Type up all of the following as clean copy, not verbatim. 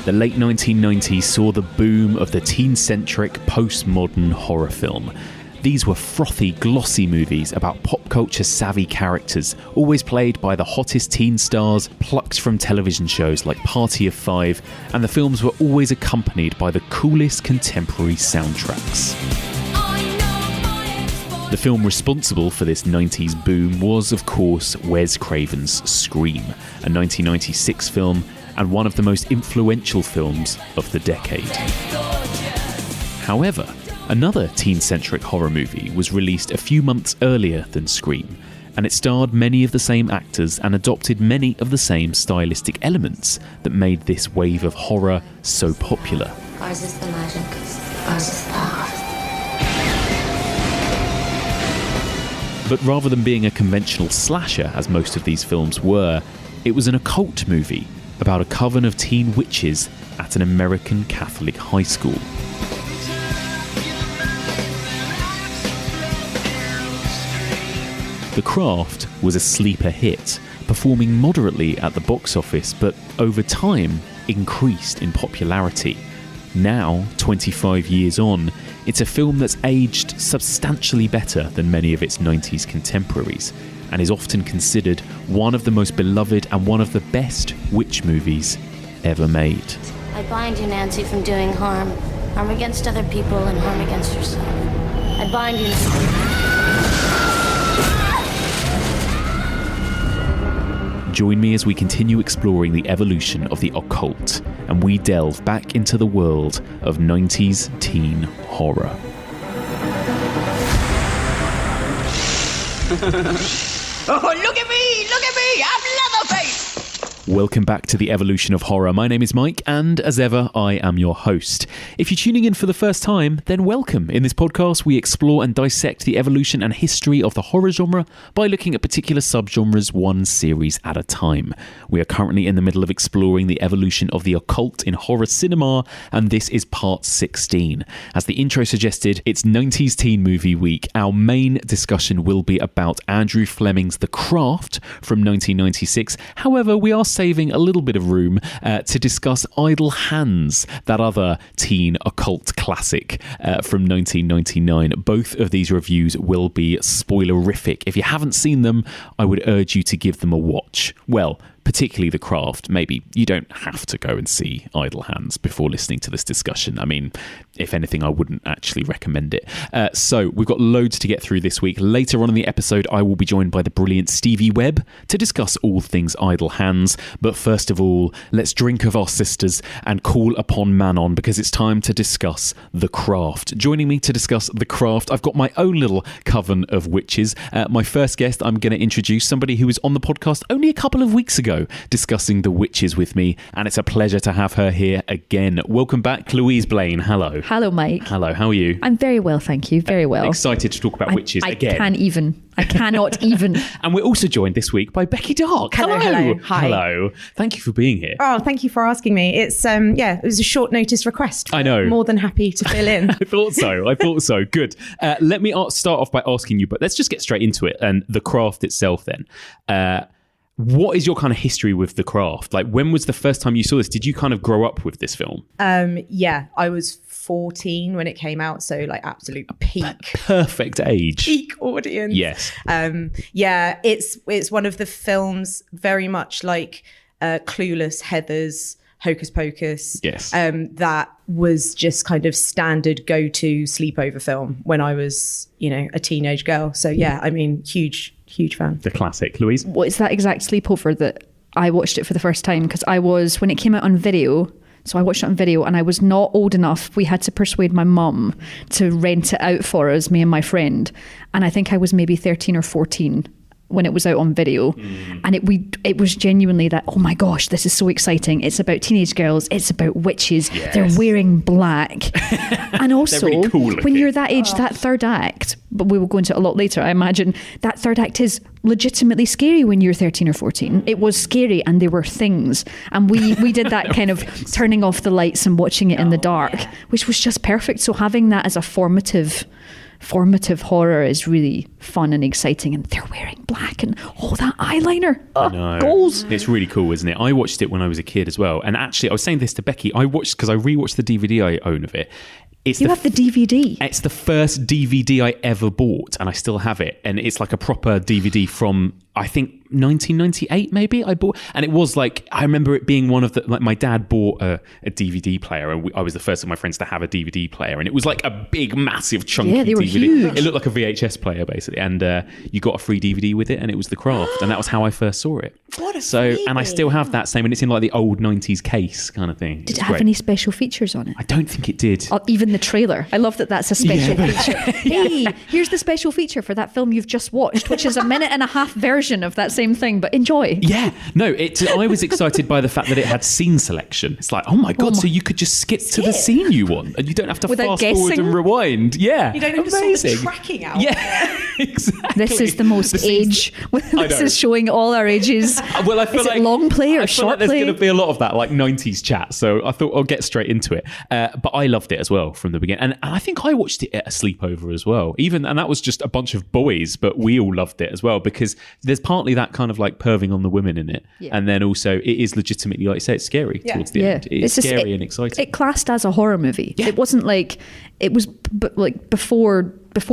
The late 1990s saw the boom of the teen-centric postmodern horror film. These were frothy, glossy movies about pop culture savvy characters, always played by the hottest teen stars plucked from television shows like Party of Five, and the films were always accompanied by the coolest contemporary soundtracks. The film responsible for this 90s boom was, of course, Wes Craven's Scream, a 1996 film and one of the most influential films of the decade. However, another teen-centric horror movie was released a few months earlier than Scream, and it starred many of the same actors and adopted many of the same stylistic elements that made this wave of horror so popular. Ours is the magic. Ours is the power. But rather than being a conventional slasher, as most of these films were, it was an occult movie about a coven of teen witches at an American Catholic high school. The Craft was a sleeper hit, performing moderately at the box office, but over time increased in popularity. Now, 25 years on, it's a film that's aged substantially better than many of its 90s contemporaries, and is often considered one of the most beloved and one of the best witch movies ever made. I bind you, Nancy, from doing harm. Harm against other people and harm against yourself. I bind you. Join me as we continue exploring the evolution of the occult, and we delve back into the world of 90s teen horror. Oh, look at me, I'm Leatherface! Welcome back to the evolution of horror. My name is Mike, and as ever, I am your host. If you're tuning in for the first time, then welcome. In this podcast, we explore and dissect the evolution and history of the horror genre by looking at particular subgenres one series at a time. We are currently in the middle of exploring the evolution of the occult in horror cinema, and this is part 16. As the intro suggested, it's 90s teen movie week. Our main discussion will be about Andrew Fleming's The Craft from 1996. However, we are saving a little bit of room to discuss Idle Hands, that other teen occult classic from 1999. Both of these reviews will be spoilerific. If you haven't seen them, I would urge you to give them a watch. Well, particularly The Craft. Maybe you don't have to go and see Idle Hands before listening to this discussion. I mean, if anything, I wouldn't actually recommend it. So we've got loads to get through this week. Later on in the episode, I will be joined by the brilliant Stevie Webb to discuss all things Idle Hands. But first of all, let's drink of our sisters and call upon Manon, because it's time to discuss The Craft. Joining me to discuss The Craft, I've got my own little coven of witches. My first guest, I'm going to introduce somebody who was on the podcast only a couple of weeks ago discussing The Witches with me, and it's a pleasure to have her here again. Welcome back, Louise Blain. Hello. Hello, Mike. Hello, how are you? I'm very well, thank you. Very well. Excited to talk about witches again. I cannot even. And we're also joined this week by Becky Darke. Hello. Hi. Hello. Thank you for being here. Oh, thank you for asking me. It's it was a short notice request. I know. More than happy to fill in. I thought so. Good. Let me start off by asking you, but let's just get straight into it. And The Craft itself then. What is your kind of history with The Craft? Like, when was the first time you saw this? Did you kind of grow up with this film? Yeah, I was 14 when it came out, so like absolute peak. Perfect age. Peak audience. Yes. Yeah, it's one of the films very much like Clueless, Heathers, Hocus Pocus. Yes. That was just kind of standard go-to sleepover film when I was, a teenage girl. So yeah, I mean, huge fan. The classic. Louise? Well, it's that exact sleepover that I watched it for the first time, because when it came out on video, so I watched it on video and I was not old enough. We had to persuade my mum to rent it out for us, me and my friend. And I think I was maybe 13 or 14 when it was out on video. And it was genuinely that, oh my gosh, this is so exciting. It's about teenage girls. It's about witches. Yes. They're wearing black. And also, really cool when you're that age, that third act, but we will go into it a lot later, I imagine, that third act is legitimately scary when you're 13 or 14. It was scary, and there were things. And we did that kind of turning off the lights and watching it in the dark, which was just perfect. So having that as a formative horror is really fun and exciting, and they're wearing black and all that eyeliner. No. Goals. It's really cool, isn't it? I watched it when I was a kid as well. And actually, I was saying this to Becky. Because I rewatched the DVD I own of it. You have the DVD. It's the first DVD I ever bought, and I still have it. And it's like a proper DVD from, I think, 1998 maybe I bought. And it was like, I remember it being one of the, like, my dad bought a DVD player, and I was the first of my friends to have a DVD player, and it was like a big massive chunky they were DVD. huge. It looked like a VHS player basically, and you got a free DVD with it, and it was The Craft, and that was how I first saw it. What a So, and I still have that same, and it's in like the old 90s case kind of thing. Did it have any special features on it? I don't think it did. Even the trailer. I love that that's a special feature. Hey, here's the special feature for that film you've just watched, which is a 1.5-minute version of that same thing, but enjoy. Yeah, no, I was excited by the fact that it had scene selection. It's like, oh my God, so you could just skip to the scene you want, and you don't have to Without fast forward guessing? and rewind. Yeah, You don't have to sort amazing. the tracking out. Yeah, exactly. This is the most age. This is showing all our ages. Well, I feel is like it long play or I feel short like there's play? going to be a lot of that, like 90s chat. So I thought I'll get straight into it. But I loved it as well from the beginning, and I think I watched it at a sleepover as well. And that was just a bunch of boys, but we all loved it as well, because there's partly that kind of like perving on the women in it, and then also it is legitimately, like you say, it's scary towards the end. It's scary and exciting. It classed as a horror movie. Yeah. It wasn't like it was, but like before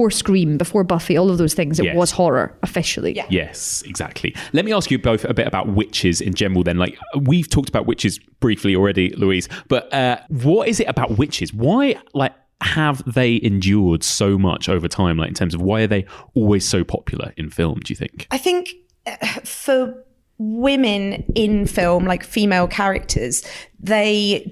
Scream, before Buffy, all of those things. It was horror officially. Yeah. Yes, exactly. Let me ask you both a bit about witches in general then. Like, we've talked about witches briefly already, Louise, but what is it about witches? Why, like, have they endured so much over time, like in terms of why are they always so popular in film, do you think? I think for women in film, like female characters, they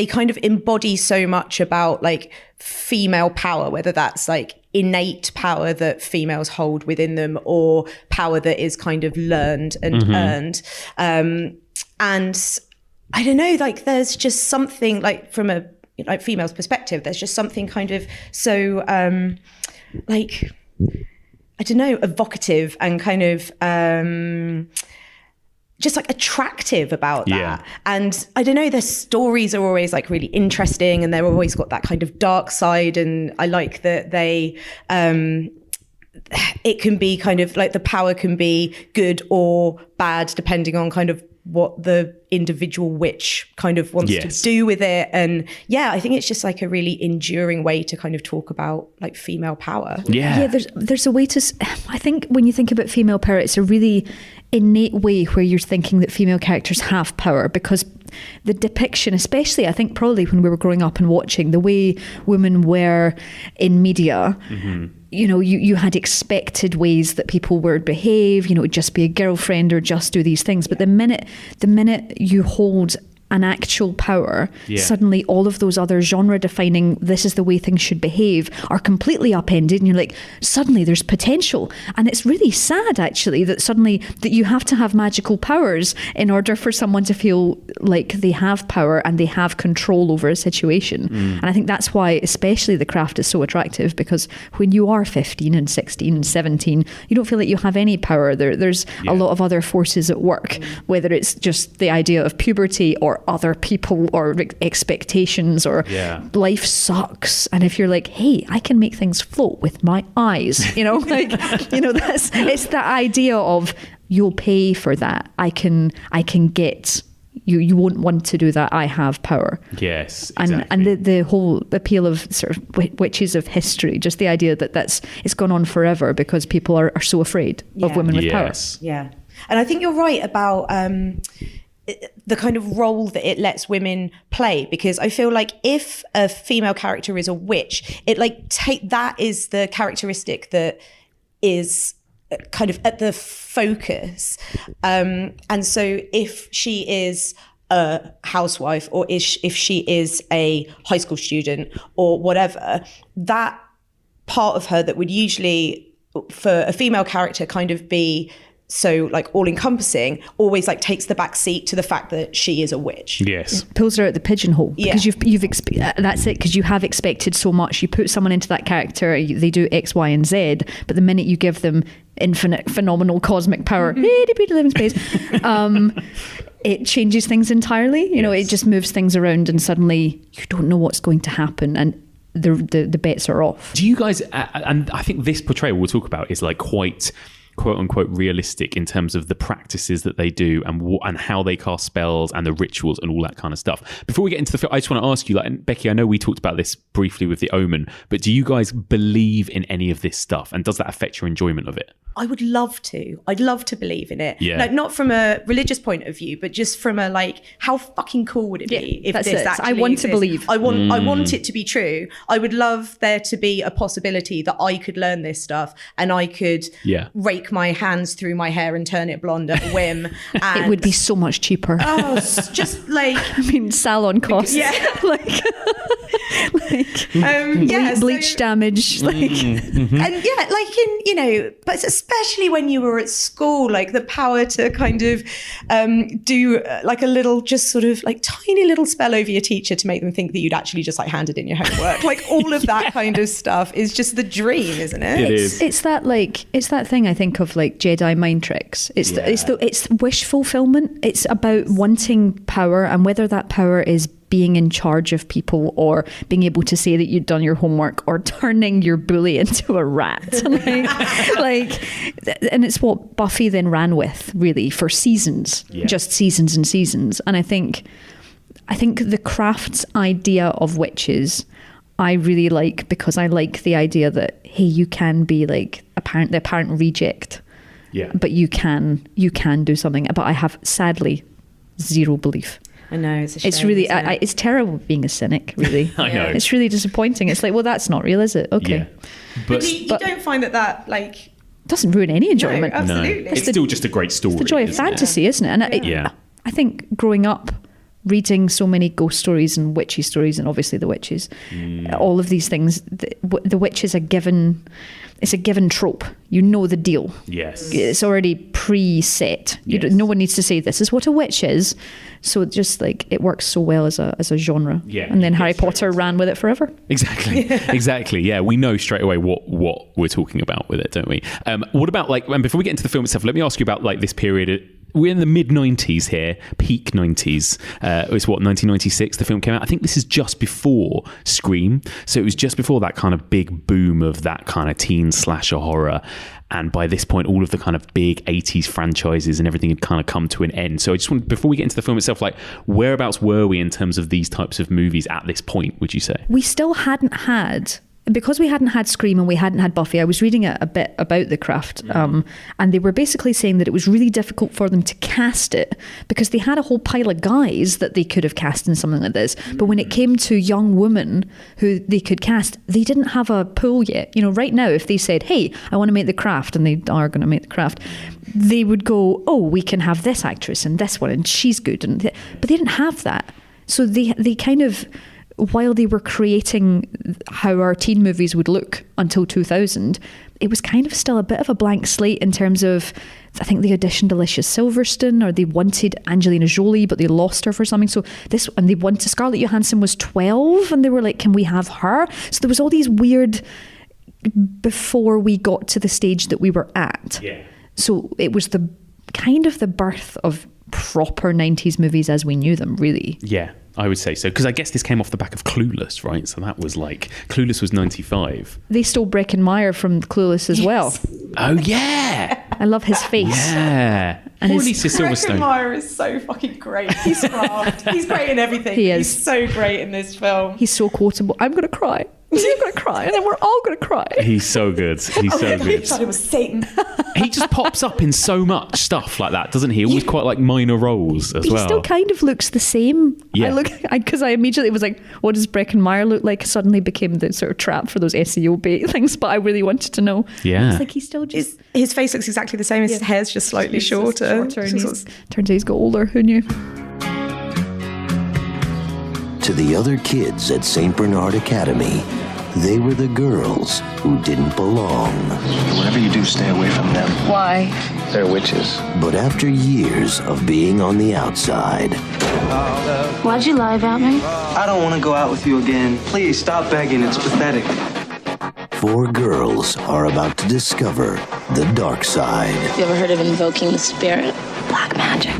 kind of embody so much about like female power, whether that's like innate power that females hold within them or power that is kind of learned and earned. And I don't know, like there's just something like from a like female's perspective, there's just something kind of so like, I don't know, evocative and kind of just like attractive about that. Yeah. And I don't know, their stories are always like really interesting, and they're always got that kind of dark side. And I like that they, it can be kind of like the power can be good or bad depending on kind of what the individual witch kind of wants to do with it. And yeah, I think it's just like a really enduring way to kind of talk about like female power. Yeah, there's a way to, I think when you think about female power, it's a really innate way where you're thinking that female characters have power, because the depiction, especially I think probably when we were growing up and watching the way women were in media, you know, you had expected ways that people would behave, you know, just be a girlfriend or just do these things. But the minute you hold an actual power, suddenly all of those other genre defining this is the way things should behave are completely upended, and you're like, suddenly there's potential. And it's really sad actually that suddenly that you have to have magical powers in order for someone to feel like they have power and they have control over a situation. And I think that's why especially The Craft is so attractive, because when you are 15 and 16 and 17, you don't feel like you have any power. There's a lot of other forces at work, whether it's just the idea of puberty or other people or expectations or life sucks. And if you're like, hey, I can make things float with my eyes, you know, like, you know, it's the idea of you'll pay for that. I can get, you won't want to do that. I have power. Yes, exactly. And the whole appeal of sort of witches of history, just the idea that it's gone on forever because people are so afraid of women with power. Yeah. And I think you're right about the kind of role that it lets women play, because I feel like if a female character is a witch, it like that is the characteristic that is kind of at the focus. And so if she is a housewife or if she is a high school student or whatever, that part of her that would usually for a female character kind of be so like all encompassing always like takes the back seat to the fact that she is a witch. Yes. Pulls her out the pigeonhole because that's it, because you have expected so much. You put someone into that character, they do X, Y, and Z, but the minute you give them infinite, phenomenal cosmic power, live in space, it changes things entirely. You know, it just moves things around and suddenly you don't know what's going to happen. And the bets are off. Do you guys, and I think this portrayal we'll talk about is like quite quote unquote realistic in terms of the practices that they do and how they cast spells and the rituals and all that kind of stuff. Before we get into the film, I just want to ask you, like, Becky, I know we talked about this briefly with The Omen, but do you guys believe in any of this stuff, and does that affect your enjoyment of it? I would love to. I'd love to believe in it. Yeah. Like, not from a religious point of view, but just from a, like, how fucking cool would it be if that's this it. actually I want exists? to believe. I want it to be true. I would love there to be a possibility that I could learn this stuff and I could rake my hands through my hair and turn it blonde at a whim. And it would be so much cheaper. Oh, just like... I mean, salon costs. Yeah. Bleach damage. And yeah, like in, you know, but especially when you were at school, like the power to kind of do like a little, just sort of like tiny little spell over your teacher to make them think that you'd actually just like handed in your homework. Like all of that kind of stuff is just the dream, isn't it? It is. It's that thing I think of, like Jedi mind tricks. It's wish fulfillment. It's about wanting power, and whether that power is being in charge of people or being able to say that you'd done your homework or turning your bully into a rat. And it's what Buffy then ran with, really, for seasons, just seasons and seasons. And I think the Craft's idea of witches I really like, because I like the idea that, hey, you can be like the apparent reject. Yeah. But you can do something. But I have, sadly, zero belief. I know, it's a shame. It's really, it's terrible being a cynic, really. I know. It's really disappointing. It's like, well, that's not real, is it? Okay. Yeah. But you don't find that like... doesn't ruin any enjoyment. No, absolutely. No. It's still just a great story. It's the joy of fantasy, isn't it? And I think growing up, reading so many ghost stories and witchy stories, and obviously the witches, all of these things, the witch is a given trope. You know the deal. Yes. It's already preset. No one needs to say this is what a witch is. So just like it works so well as a genre. Yeah. And then Harry Potter ran with it forever. Exactly. Exactly. Yeah. We know straight away what we're talking about with it, don't we? What about like, and before we get into the film itself, let me ask you about like this period. We're in the mid-90s here, peak 90s. It was 1996 the film came out. I think this is just before Scream. So it was just before that kind of big boom of that kind of teen slasher horror. And by this point, all of the kind of big 80s franchises and everything had kind of come to an end. So I just want, before we get into the film itself, like, whereabouts were we in terms of these types of movies at this point, would you say? We still hadn't had... Because we hadn't had Scream and we hadn't had Buffy, I was reading a bit about The Craft, and they were basically saying that it was really difficult for them to cast it because they had a whole pile of guys that they could have cast in something like this. But when it came to young women who they could cast, they didn't have a pool yet. You know, right now, if they said, hey, I want to make The Craft, and they are going to make The Craft, they would go, oh, we can have this actress and this one, and she's good. But they didn't have that. So they kind of... While they were creating how our teen movies would look until 2000, it was kind of still a bit of a blank slate in terms of, I think they auditioned Alicia Silverstone, or they wanted Angelina Jolie, but they lost her for something. So and they wanted, Scarlett Johansson was 12, and they were like, can we have her? So there was all these weird, before we got to the stage that we were at. Yeah. So it was the kind of the birth of proper 90s movies as we knew them, really. Yeah, I would say so. Because I guess this came off the back of Clueless, right? So that was like, Clueless was 95. They stole Breckin-Meyer from Clueless as well. Oh, yeah. I love his face. Yeah. And Alicia Silverstone. Breckin-Meyer is so fucking great. He's craft. He's great in everything. He is. He's so great in this film. He's so quotable. I'm going to cry. You're going to cry, and then we're all going to cry. He's so good. He's so good. I thought it was Satan. He just pops up in so much stuff like that, doesn't he? Always quite like minor roles as well. He still kind of looks the same. Yeah. Because I immediately was like, what does Breckin-Meyer look like? Suddenly became the sort of trap for those SEO bait things, but I really wanted to know. Yeah. It's like he's still just... His face looks exactly the same. His hair's just slightly shorter. And turns out he's got older. Who knew? To the other kids at St. Bernard Academy, they were the girls who didn't belong. Whatever you do, stay away from them. Why? They're witches. But after years of being on the outside... Why'd you lie about me? I don't want to go out with you again. Please, stop begging. It's pathetic. 4 girls are about to discover the dark side. You ever heard of invoking the spirit? Black magic.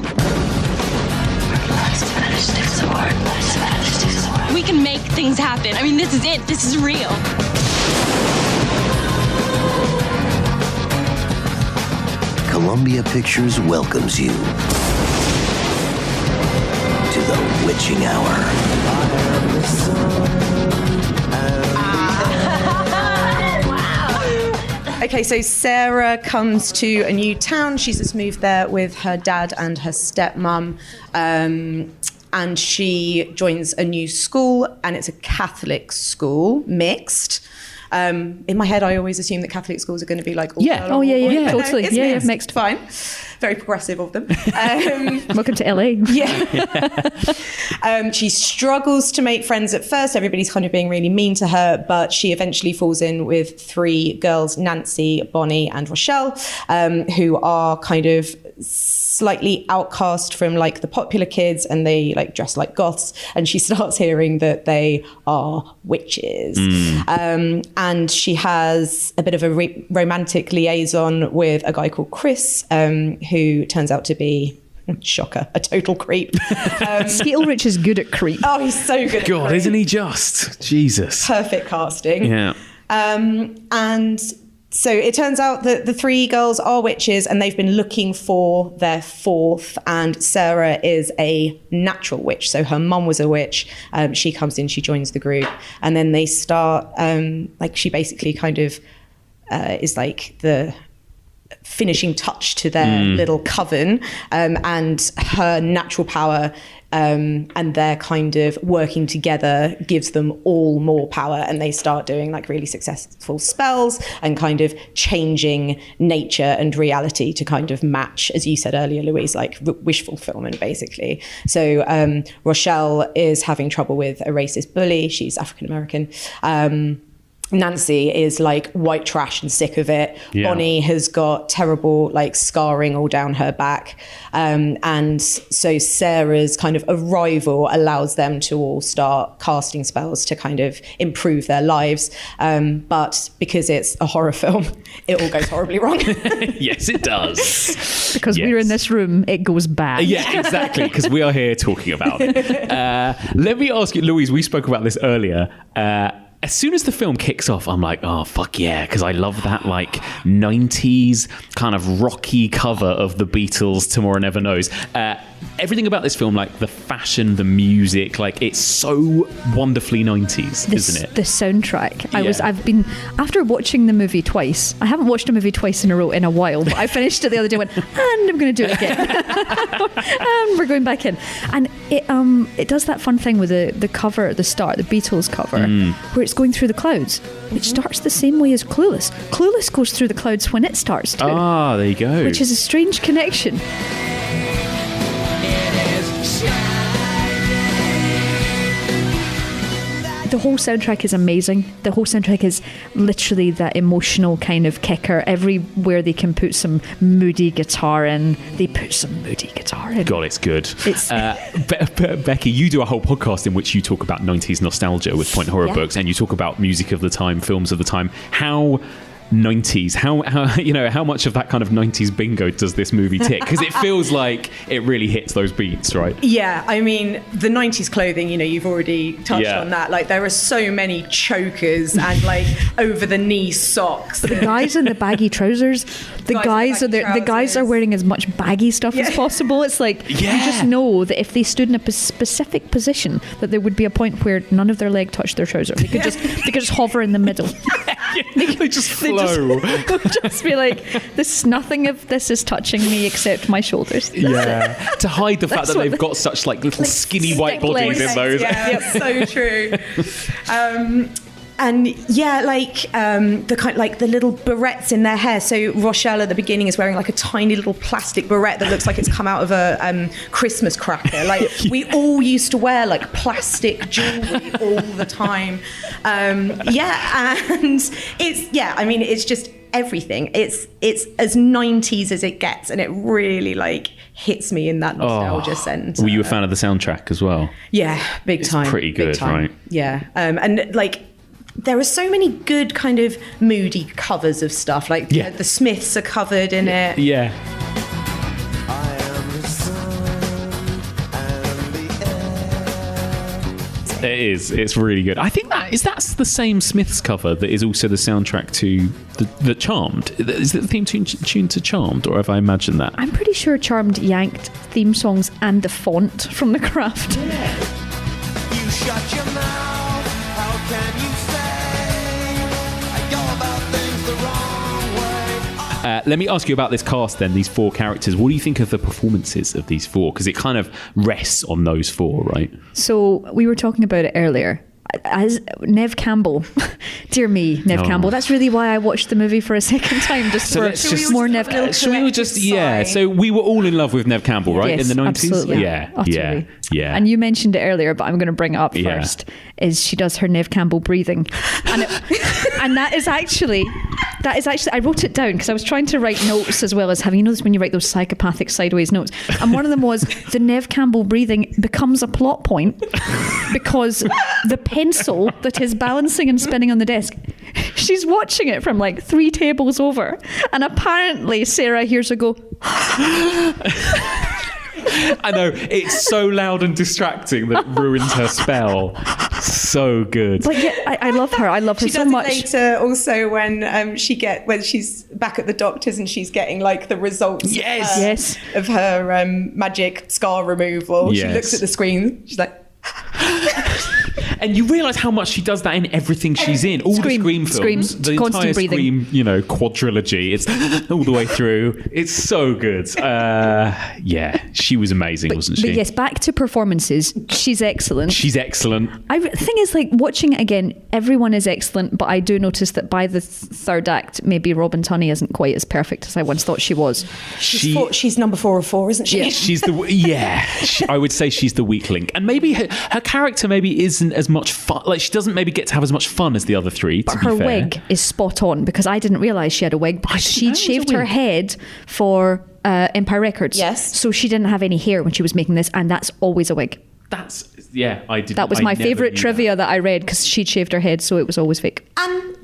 We can make things happen. I mean, this is it. This is real. Columbia Pictures welcomes you to the witching hour. Okay, so Sarah comes to a new town. She's just moved there with her dad and her stepmom. And she joins a new school, and it's a Catholic school, mixed. In my head, I always assume that Catholic schools are going to be like... Yeah. Oh, yeah, totally. It's Yeah, mixed. Fine. Very progressive of them. Welcome to LA. Yeah. She struggles to make friends at first. Everybody's kind of being really mean to her, but she eventually falls in with 3 girls, Nancy, Bonnie, and Rochelle, who are kind of slightly outcast from like the popular kids, and they like dress like goths, and she starts hearing that they are witches. And she has a bit of a romantic liaison with a guy called Chris, who turns out to be, shocker, a total creep. Skeet Ulrich is good at creep. Oh, he's so good at God, creep. isn't he just? Jesus. Perfect casting. Yeah. And so it turns out that the 3 girls are witches, and they've been looking for their 4th, and Sarah is a natural witch. So her mum was a witch. She comes in, she joins the group, and then they start, like she basically kind of is like the finishing touch to their little coven, and her natural power and their kind of working together gives them all more power, and they start doing like really successful spells and kind of changing nature and reality to kind of match, as you said earlier, Louise, like wish fulfillment basically. So Rochelle is having trouble with a racist bully. She's African American. Nancy is like white trash and sick of it. Yeah. Bonnie has got terrible like scarring all down her back. And so Sarah's kind of arrival allows them to all start casting spells to kind of improve their lives. But because it's a horror film, it all goes horribly wrong. Yes, it does. Because we're in this room, it goes bad. Yeah, exactly, because we are here talking about it. Let me ask you, Louise, we spoke about this earlier. As soon as the film kicks off, I'm like, oh, fuck yeah, because I love that, like, 90s kind of rocky cover of the Beatles, Tomorrow Never Knows. Everything about this film, like the fashion, the music, like it's so wonderfully 90s, isn't it? The soundtrack. I've been, after watching the movie twice, I haven't watched a movie twice in a row in a while, but I finished it the other day and went, and I'm going to do it again. And we're going back in. And it does that fun thing with the cover at the start, the Beatles cover, where it's going through the clouds, which starts the same way as Clueless. Clueless goes through the clouds when it starts too. Ah, there you go. Which is a strange connection. The whole soundtrack is amazing. The whole soundtrack is literally that emotional kind of kicker. Everywhere they can put some moody guitar in, they put some moody guitar in. God, it's good. Becky, you do a whole podcast in which you talk about 90s nostalgia with Point Horror Books, and you talk about music of the time, films of the time. How 90s, how much of that kind of 90s bingo does this movie tick? Because it feels like it really hits those beats, right? Yeah, I mean, the 90s clothing, you've already touched on that. Like, there are so many chokers and like over the knee socks. The guys in the baggy trousers, the guys are wearing as much baggy stuff as possible. It's like you just know that if they stood in a specific position, that there would be a point where none of their leg touched their trousers. They could just hover in the middle. They just flow. Just be like, nothing of this is touching me except my shoulders. That's it. To hide the fact that they've got such like little skinny white bodies in those. Yeah, so true. And the kind like the little barrettes in their hair. So Rochelle at the beginning is wearing like a tiny little plastic barrette that looks like it's come out of a Christmas cracker. Like we all used to wear like plastic jewelry all the time. And it's just everything. It's as 90s as it gets, and it really like hits me in that nostalgia sense. Were you a fan of the soundtrack as well? Yeah, big time. It's pretty good, right? Yeah, and like. There are so many good kind of moody covers of stuff. Like the Smiths are covered in it. Yeah. It is. It's really good. I think that's the same Smiths cover that is also the soundtrack to the Charmed. Is it the theme tune to Charmed, or have I imagined that? I'm pretty sure Charmed yanked theme songs and the font from The Craft. You shut your mouth. How can you say I go about things the wrong way? Let me ask you about this cast then, these 4 characters. What do you think of the performances of these 4? Because it kind of rests on those 4, right? So we were talking about it earlier. As Neve Campbell, dear me, Neve Campbell. That's really why I watched the movie for a second time, more Neve Campbell. So we were all in love with Neve Campbell, right? Yes, in the 90s? absolutely. Yeah. And you mentioned it earlier, but I'm going to bring it up first, is she does her Neve Campbell breathing. And that is actually, I wrote it down because I was trying to write notes as well as having, you know, when you write those psychopathic sideways notes. And one of them was the Neve Campbell breathing becomes a plot point because the pencil that is balancing and spinning on the desk, she's watching it from like 3 tables over. And apparently Sarah hears her go, I know, it's so loud and distracting that ruins her spell. So good. But yeah, I love her. I love her so much. She does it later also when she's back at the doctor's and she's getting like the results of her magic scar removal. She looks at the screen. She's like... And you realise how much she does that in everything she's in. All the Scream films. The entire breathing. Scream, quadrilogy. It's all the way through. It's so good. She was amazing, wasn't she? But yes, back to performances. She's excellent. The thing is, like, watching it again, everyone is excellent, but I do notice that by the third act, maybe Robin Tunney isn't quite as perfect as I once thought she was. She's number 4 of 4, isn't she? Yeah, I would say she's the weak link. And maybe her character maybe isn't as much fun. Like, she doesn't maybe get to have as much fun as the other 3, but her wig is spot on, because I didn't realise she had a wig because she'd shaved her head for Empire Records. Yes. So she didn't have any hair when she was making this, and that's always a wig. I did. That was my favourite trivia that I read, because she'd shaved her head, so it was always fake.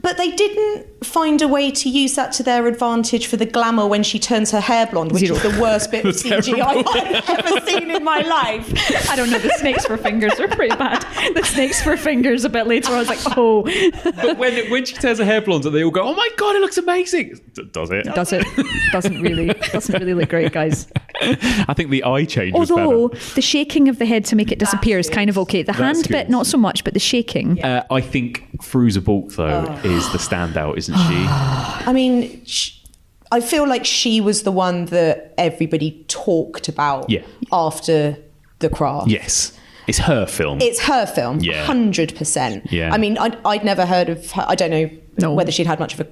But they didn't find a way to use that to their advantage for the glamour when she turns her hair blonde, which is the worst bit of CGI I've ever seen in my life. I don't know, the snakes for fingers are pretty bad. The snakes for fingers a bit later, I was like, oh. But when she turns her hair blonde, they all go, oh my God, it looks amazing. Does it? Does it? Doesn't really look great, guys. I think the eye change was Although better. the shaking of the head to make it disappear is kind of okay. The hand bit, not so much, but the shaking. I think Fruza Balk, though, is the standout, isn't she? I mean, I feel like she was the one that everybody talked about after The Craft. Yes. It's her film. Yeah. 100%. Yeah. I mean, I'd never heard of her. I don't know whether she'd had much of a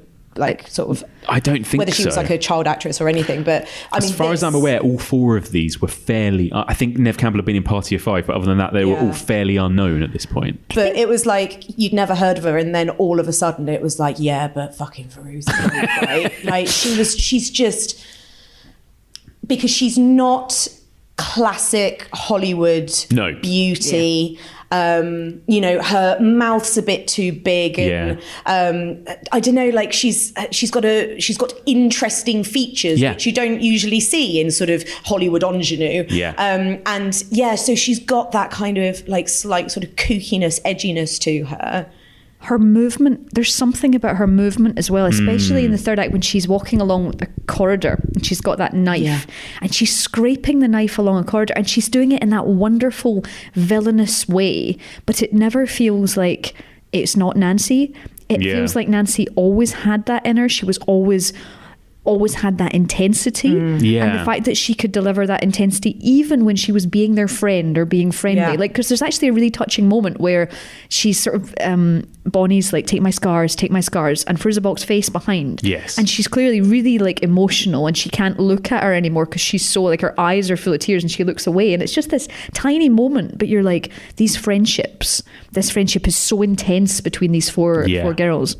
sort of... I don't think whether she was like a child actress or anything, but as far as I'm aware, all 4 of these were fairly... I think Neve Campbell had been in Party of 5, but other than that, they were all fairly unknown at this point. But it was like, you'd never heard of her, and then all of a sudden it was like, yeah, but fucking Veruza, right? Like, she's just... Because she's not classic Hollywood beauty. Her mouth's a bit too big, and I don't know, like she's got interesting features which you don't usually see in sort of Hollywood ingenue. So she's got that kind of like slight sort of kookiness, edginess to her. Her movement, there's something about her movement as well, especially in the third act when she's walking along a corridor and she's got that knife and she's scraping the knife along a corridor, and she's doing it in that wonderful villainous way, but it never feels like it's not Nancy. It feels like Nancy always had that in her. She was always had that intensity, and the fact that she could deliver that intensity even when she was being their friend or being friendly, like, because there's actually a really touching moment where she's sort of Bonnie's like, take my scars, and Fruza Balk's face behind, and she's clearly really like emotional, and she can't look at her anymore because she's so like, her eyes are full of tears and she looks away, and it's just this tiny moment, but you're like, this friendship is so intense between these four girls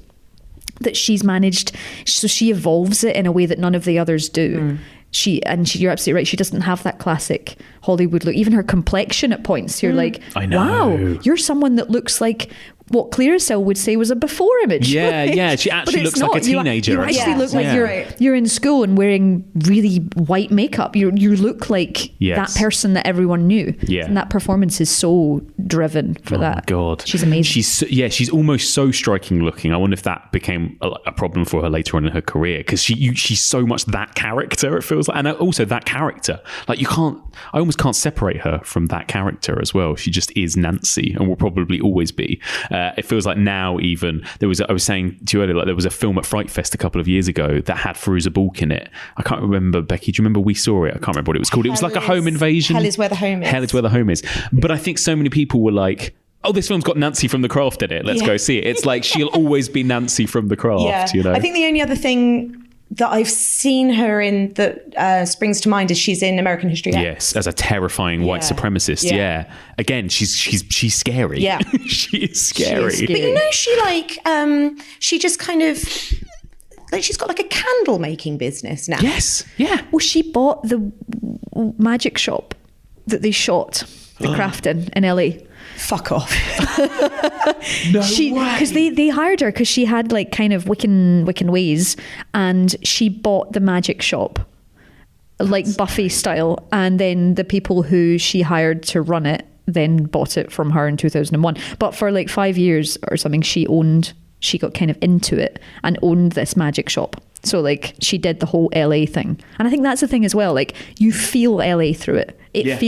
that she's managed, so she evolves it in a way that none of the others do. You're absolutely right, she doesn't have that classic Hollywood look. Even her complexion at points, you're like, I know. wow, you're someone that looks like what Clearasil would say was a before image. Yeah. She actually looks like a teenager. You actually look like Yeah. you're in school and wearing really white makeup. You look like that person that everyone knew. Yeah. And that performance is so driven for that. Oh, God. She's amazing. She's almost so striking looking. I wonder if that became a problem for her later on in her career, because she's so much that character, it feels like. And also that character. Like I almost can't separate her from that character as well. She just is Nancy and will probably always be. It feels like now even I was saying to you earlier, like there was a film at Fright Fest a couple of years ago that had Fairuza Balk in it. I can't remember, Becky, do you remember we saw it? I can't remember what it was called. It was like a home invasion. Hell is where the home is. Hell is where the home is. But I think so many people were like, oh, this film's got Nancy from The Craft in it. Let's go see it. It's like she'll always be Nancy from The Craft, you know? I think the only other thing that I've seen her in that springs to mind is she's in American History X. Yes, as a terrifying white supremacist. Yeah. Again, she's scary. Yeah. She is scary. But you know, she just kind of, like, she's got like a candle making business now. Yes. Yeah. Well, she bought the magic shop that they shot The Craft in LA. Fuck off. No way. Because they hired her because she had like kind of Wiccan ways, and she bought the magic shop, like Buffy style, and then the people who she hired to run it then bought it from her in 2001. But for like 5 years or something, she got kind of into it and owned this magic shop. So like she did the whole LA thing, and I think that's the thing as well. Like you feel LA through it.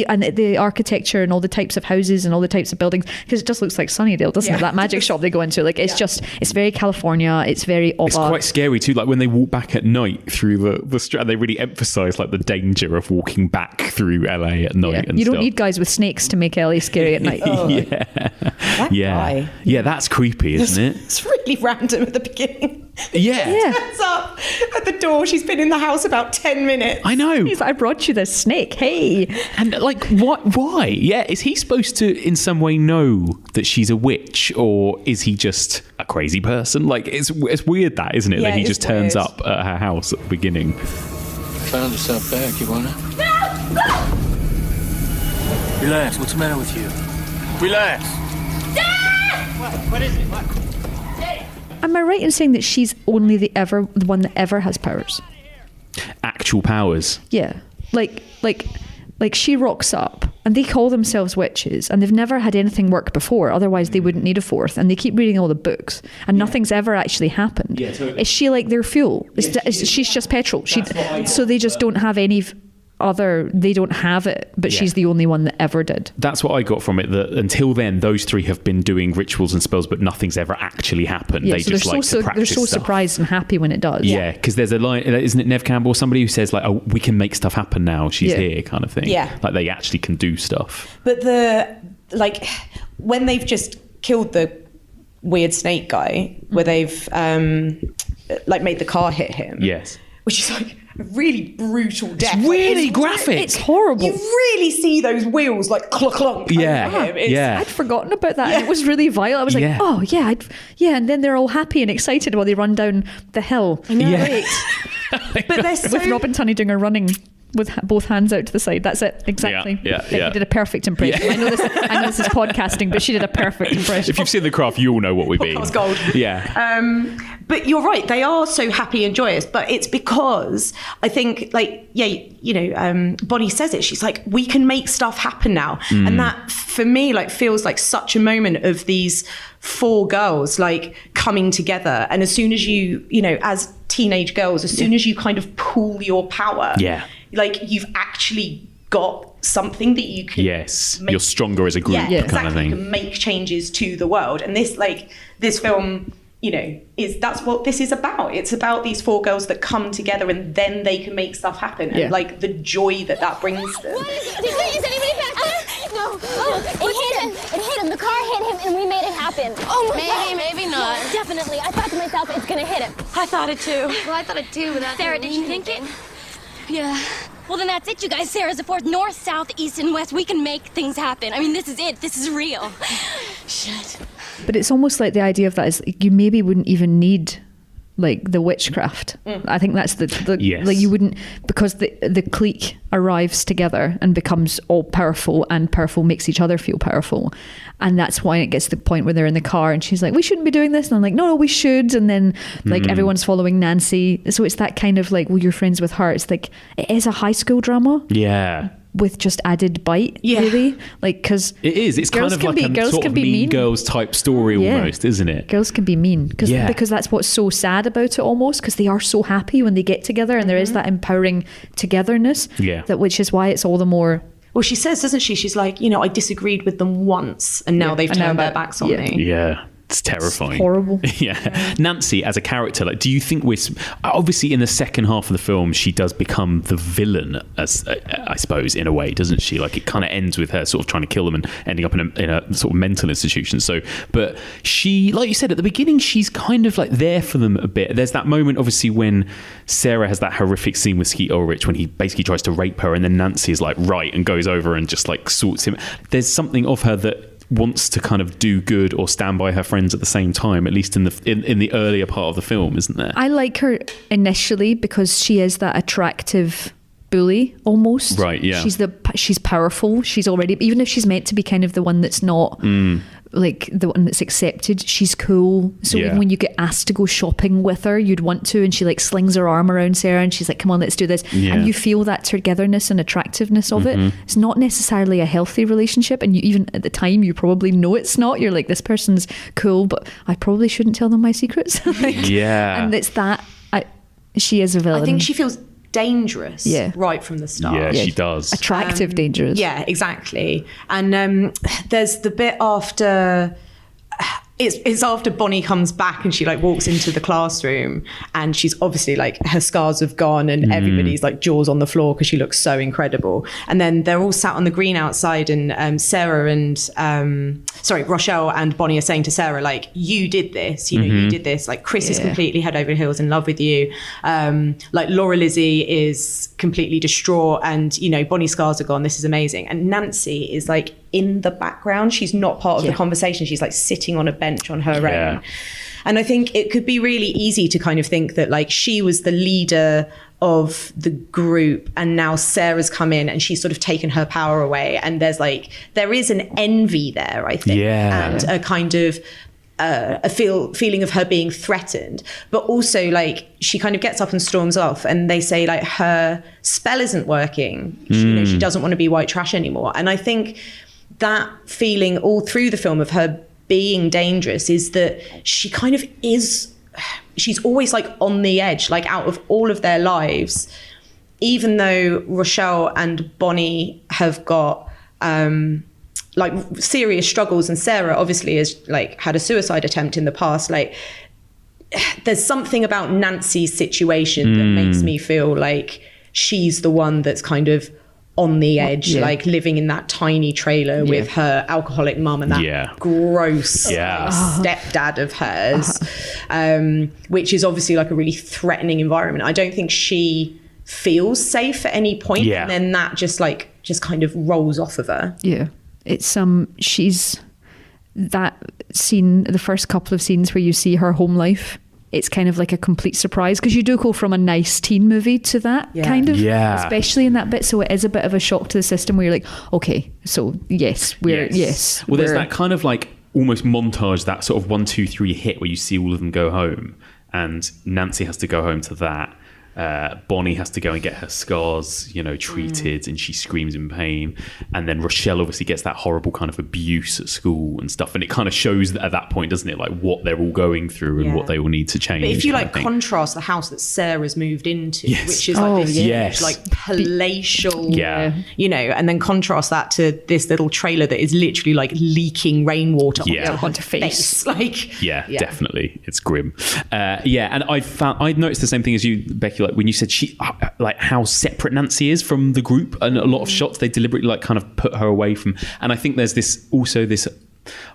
And the architecture and all the types of houses and all the types of buildings, because it just looks like Sunnydale, doesn't it? That magic shop they go into, like it's it's very California. It's very It's quite scary too. Like when they walk back at night through the street, they really emphasise like the danger of walking back through LA at night. And you don't need guys with snakes to make LA scary at night. That guy. Yeah, that's creepy, isn't it? It's really random at the beginning. Yeah. Turns up at the door. She's been in the house about 10 minutes. I know. He's like, I brought you this snake. Hey. And like, what? Why? Yeah, is he supposed to in some way know that she's a witch, or is he just a crazy person? Like, it's weird that, isn't it? Yeah, that he just turns weird. up at her house at the beginning. Found us out back. You wanna? Relax. What's the matter with you? Relax. What is it? What? Am I right in saying that she's only the one that ever has powers? Actual powers. Yeah. Like she rocks up and they call themselves witches and they've never had anything work before, otherwise they wouldn't need a fourth, and they keep reading all the books and nothing's ever actually happened. Yeah, totally. Is she like their fuel? She's just petrol. So they just don't have any they don't have it, but she's the only one that ever did. That's what I got from it, that until then those three have been doing rituals and spells, but nothing's ever actually happened. Yeah, They so just like to practice they're so stuff. surprised and happy when it does. Yeah, because there's a line, isn't it Nev Campbell or somebody who says like, oh, we can make stuff happen now, she's here, kind of thing. Yeah. Like they actually can do stuff. But when they've just killed the weird snake guy, where they've made the car hit him. Yes. Which is like a really brutal death. It's really graphic. It's horrible. You really see those wheels like clunk. Yeah. I'd forgotten about that. And it was really violent. I was like, oh yeah, and then they're all happy and excited while they run down the hill. I know. Yeah. But they're so... With Robin Tunney doing her running with both hands out to the side. That's it, exactly. Yeah. Becky did a perfect impression. Yeah. I know this is podcasting, but she did a perfect impression. If you've seen The Craft, you all know what we mean. Podcast gold. Yeah. But you're right, they are so happy and joyous, but it's because I think Bonnie says it, she's like, we can make stuff happen now. And that for me feels like such a moment of these four girls coming together. And as soon as you as teenage girls, as soon as you kind of pool your power, you've actually got something that you can you're stronger as a group kind of thing. You can make changes to the world. And this film, that's what this is about. It's about these four girls that come together and then they can make stuff happen. And the joy that brings them. Is anybody back there? No. It hit him. The car hit him and we made it happen. Oh, maybe not. Definitely. I thought to myself, it's gonna hit him. I thought it too. Well, I thought it too, but Sarah, did you think it? Yeah. Well, then that's it, you guys. Sarah's the fourth. North, south, east, and west. We can make things happen. I mean, this is it. This is real. Shit. But it's almost like the idea of that is you maybe wouldn't even need like the witchcraft. I think that's the Yes. like you wouldn't, because the clique arrives together and becomes all powerful, and powerful makes each other feel powerful, and that's why it gets to the point where they're in the car and she's like, we shouldn't be doing this, and I'm like, no, we should, and then like everyone's following Nancy, so it's that kind of like, well, you're friends with her. It's like, it is a high school drama with just added bite, really, like, because it is. It's kind of like a sort of Mean Girls type story almost, isn't it? Girls can be mean because that's what's so sad about it almost, because they are so happy when they get together, and there is that empowering togetherness. Which is why it's all the more. Well, she says, doesn't she? She's like, I disagreed with them once, and now they've turned their backs on me. Yeah. It's terrifying. It's horrible. Yeah. Nancy as a character, like, do you think obviously in the second half of the film she does become the villain, as I suppose, in a way, doesn't she? Like, it kind of ends with her sort of trying to kill them and ending up in a sort of mental institution. So, but she, like you said at the beginning, she's kind of like there for them a bit. There's that moment obviously when Sarah has that horrific scene with Skeet Ulrich when he basically tries to rape her, and then Nancy is like right and goes over and just like sorts him. There's something of her that wants to kind of do good or stand by her friends at the same time, at least in the earlier part of the film, isn't there? I like her initially because she is that attractive bully almost. Right, yeah. She's powerful. She's already, even if she's meant to be kind of the one that's not like the one that's accepted, she's cool. So even when you get asked to go shopping with her, you'd want to, and she like slings her arm around Sarah and she's like, come on, let's do this. And you feel that togetherness and attractiveness of it. It's not necessarily a healthy relationship, and you, even at the time, you probably know it's not. You're like, this person's cool, but I probably shouldn't tell them my secrets. And it's that she is a villain. I think she feels dangerous right from the start. She does. Attractive, dangerous. Yeah, exactly. And there's the bit after it's after Bonnie comes back and she like walks into the classroom, and she's obviously like, her scars have gone and everybody's like jaws on the floor because she looks so incredible. And then they're all sat on the green outside, and Sarah and Rochelle and Bonnie are saying to Sarah, like, you did this, you did this. Like, Chris is completely head over heels in love with you. Like, Laura Lizzie is completely distraught, and Bonnie's scars are gone. This is amazing. And Nancy is like in the background. She's not part of the conversation. She's like sitting on a bench on her own. And I think it could be really easy to kind of think that like she was the leader of the group, and now Sarah's come in and she's sort of taken her power away. And there is an envy there, I think, and a kind of a feeling of her being threatened, but also like she kind of gets up and storms off, and they say like her spell isn't working. She doesn't want to be white trash anymore. And I think that feeling all through the film of her being dangerous is that she kind of is, she's always like on the edge, like out of all of their lives, even though Rochelle and Bonnie have got like serious struggles, and Sarah obviously has like had a suicide attempt in the past. Like, there's something about Nancy's situation that makes me feel like she's the one that's kind of on the edge, like living in that tiny trailer with her alcoholic mum and that gross stepdad of hers, which is obviously like a really threatening environment. I don't think she feels safe at any point, and then that just kind of rolls off of her. It's she's that scene, the first couple of scenes where you see her home life, it's kind of like a complete surprise, because you do go from a nice teen movie to that kind of, especially in that bit. So it is a bit of a shock to the system where you're like, okay, so we're there's that kind of like almost montage, that sort of 1, 2, 3 hit where you see all of them go home, and Nancy has to go home to that. Bonnie has to go and get her scars, treated, and she screams in pain. And then Rochelle obviously gets that horrible kind of abuse at school and stuff. And it kind of shows that at that point, doesn't it, like what they're all going through and what they all need to change. But if you like contrast the house that Sarah's moved into, which is like this like palatial, and then contrast that to this little trailer that is literally like leaking rainwater onto face. Like, definitely, it's grim. And I'd noticed the same thing as you, Becky. Like when you said she, like how separate Nancy is from the group, and a lot of shots they deliberately like kind of put her away from. And I think there's this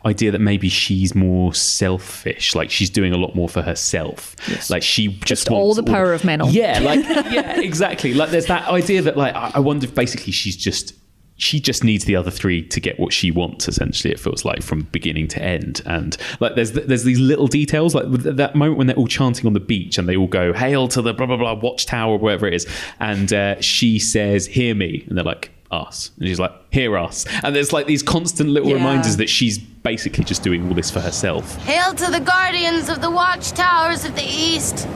idea that maybe she's more selfish, like she's doing a lot more for herself. Like she just wants all the power of men on. Exactly. Like there's that idea that like I wonder if basically she's just she just needs the other three to get what she wants, essentially, it feels like, from beginning to end. And like there's these little details, like that moment when they're all chanting on the beach and they all go, hail to the blah blah blah watchtower or whatever it is, and she says, hear me, and they're like, us, and she's like, hear us. And there's like these constant little reminders that she's basically just doing all this for herself. Hail to the guardians of the watchtowers of the east,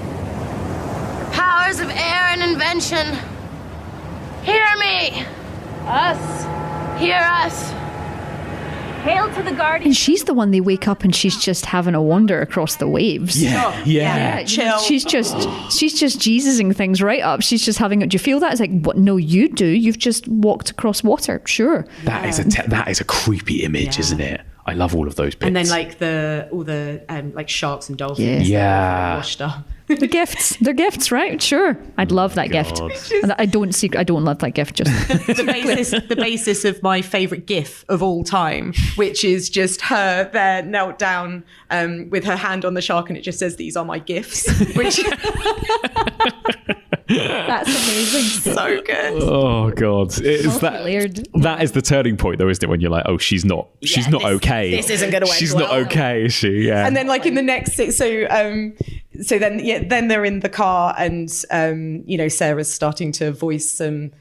powers of air and invention, hear me. Us. Hear us. Hail to the guardian. And she's the one they wake up and she's just having a wander across the waves. Yeah. Chill. She's just Jesusing things right up. She's just having it. Do you feel that? It's like, what? No, you do. You've just walked across water. Sure. That is a creepy image, isn't it? I love all of those bits. And then like all the like sharks and dolphins. Yeah. Washed up. The gifts. They're gifts, right? Sure. I'd love that gift. And I don't love that gift. Just the basis of my favourite GIF of all time, which is just her there knelt down with her hand on the shark, and it just says, "These are my gifts." Which that's amazing. So good. Oh god, that is the turning point, though, isn't it? When you're like, oh, she's not okay. This isn't going to end She's well. not okay, is she? Yeah. And then like in the next, then they're in the car, and Sarah's starting to voice some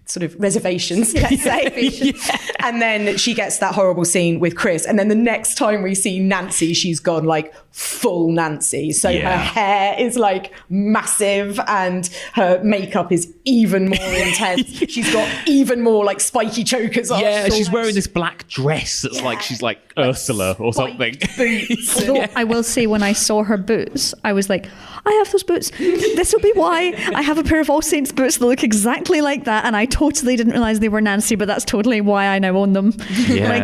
sort of reservations, let's say. And then she gets that horrible scene with Chris, and then the next time we see Nancy, she's gone like full Nancy. So her hair is like massive, and her makeup is even more intense. She's got even more like spiky chokers on. Yeah, she's wearing this black dress that's like she's like Ursula or something. Boots. Although I will say, when I saw her boots, I was like, I have those boots. This will be why I have a pair of All Saints boots that look exactly like that. And I totally didn't realize they were Nancy, but that's totally why I now own them. Yeah. Like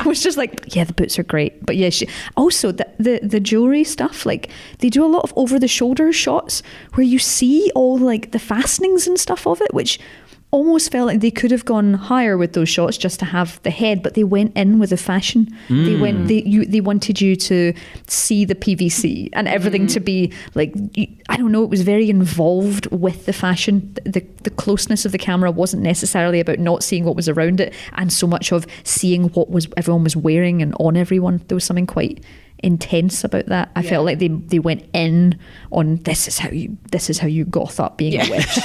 I was just like, yeah, the boots are great. But yeah, also the jewelry stuff, like they do a lot of over the shoulder shots where you see all like the fastenings and stuff of it, which almost felt like they could have gone higher with those shots just to have the head, but they went in with the fashion. They wanted you to see the PVC and everything to be like, I don't know, it was very involved with the fashion. The closeness of the camera wasn't necessarily about not seeing what was around it, and so much of seeing what everyone was wearing and on everyone. There was something quite intense about that. I felt like they went in on this is how you goth up being a witch.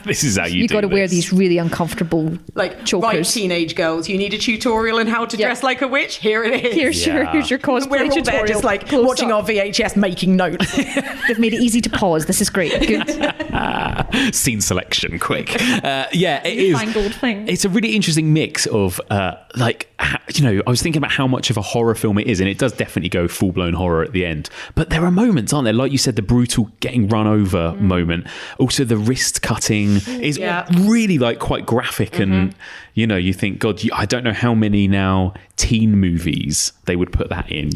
This is how you got to wear these really uncomfortable like chokers. Right, teenage girls, you need a tutorial on how to dress like a witch. Here it is. Here's your cosplay We're all tutorial. there just like Close watching up. our VHS, making notes. They've made it easy to pause. This is great. Good. Scene selection, quick. It is. Fangled thing. It's a really interesting mix of I was thinking about how much of a horror film it is, and it does definitely go full-blown horror at the end. But there are moments, aren't there? Like you said, the brutal getting run over moment. Also, the wrist cutting is really like quite graphic, and you think, God, I don't know how many now teen movies they would put that in.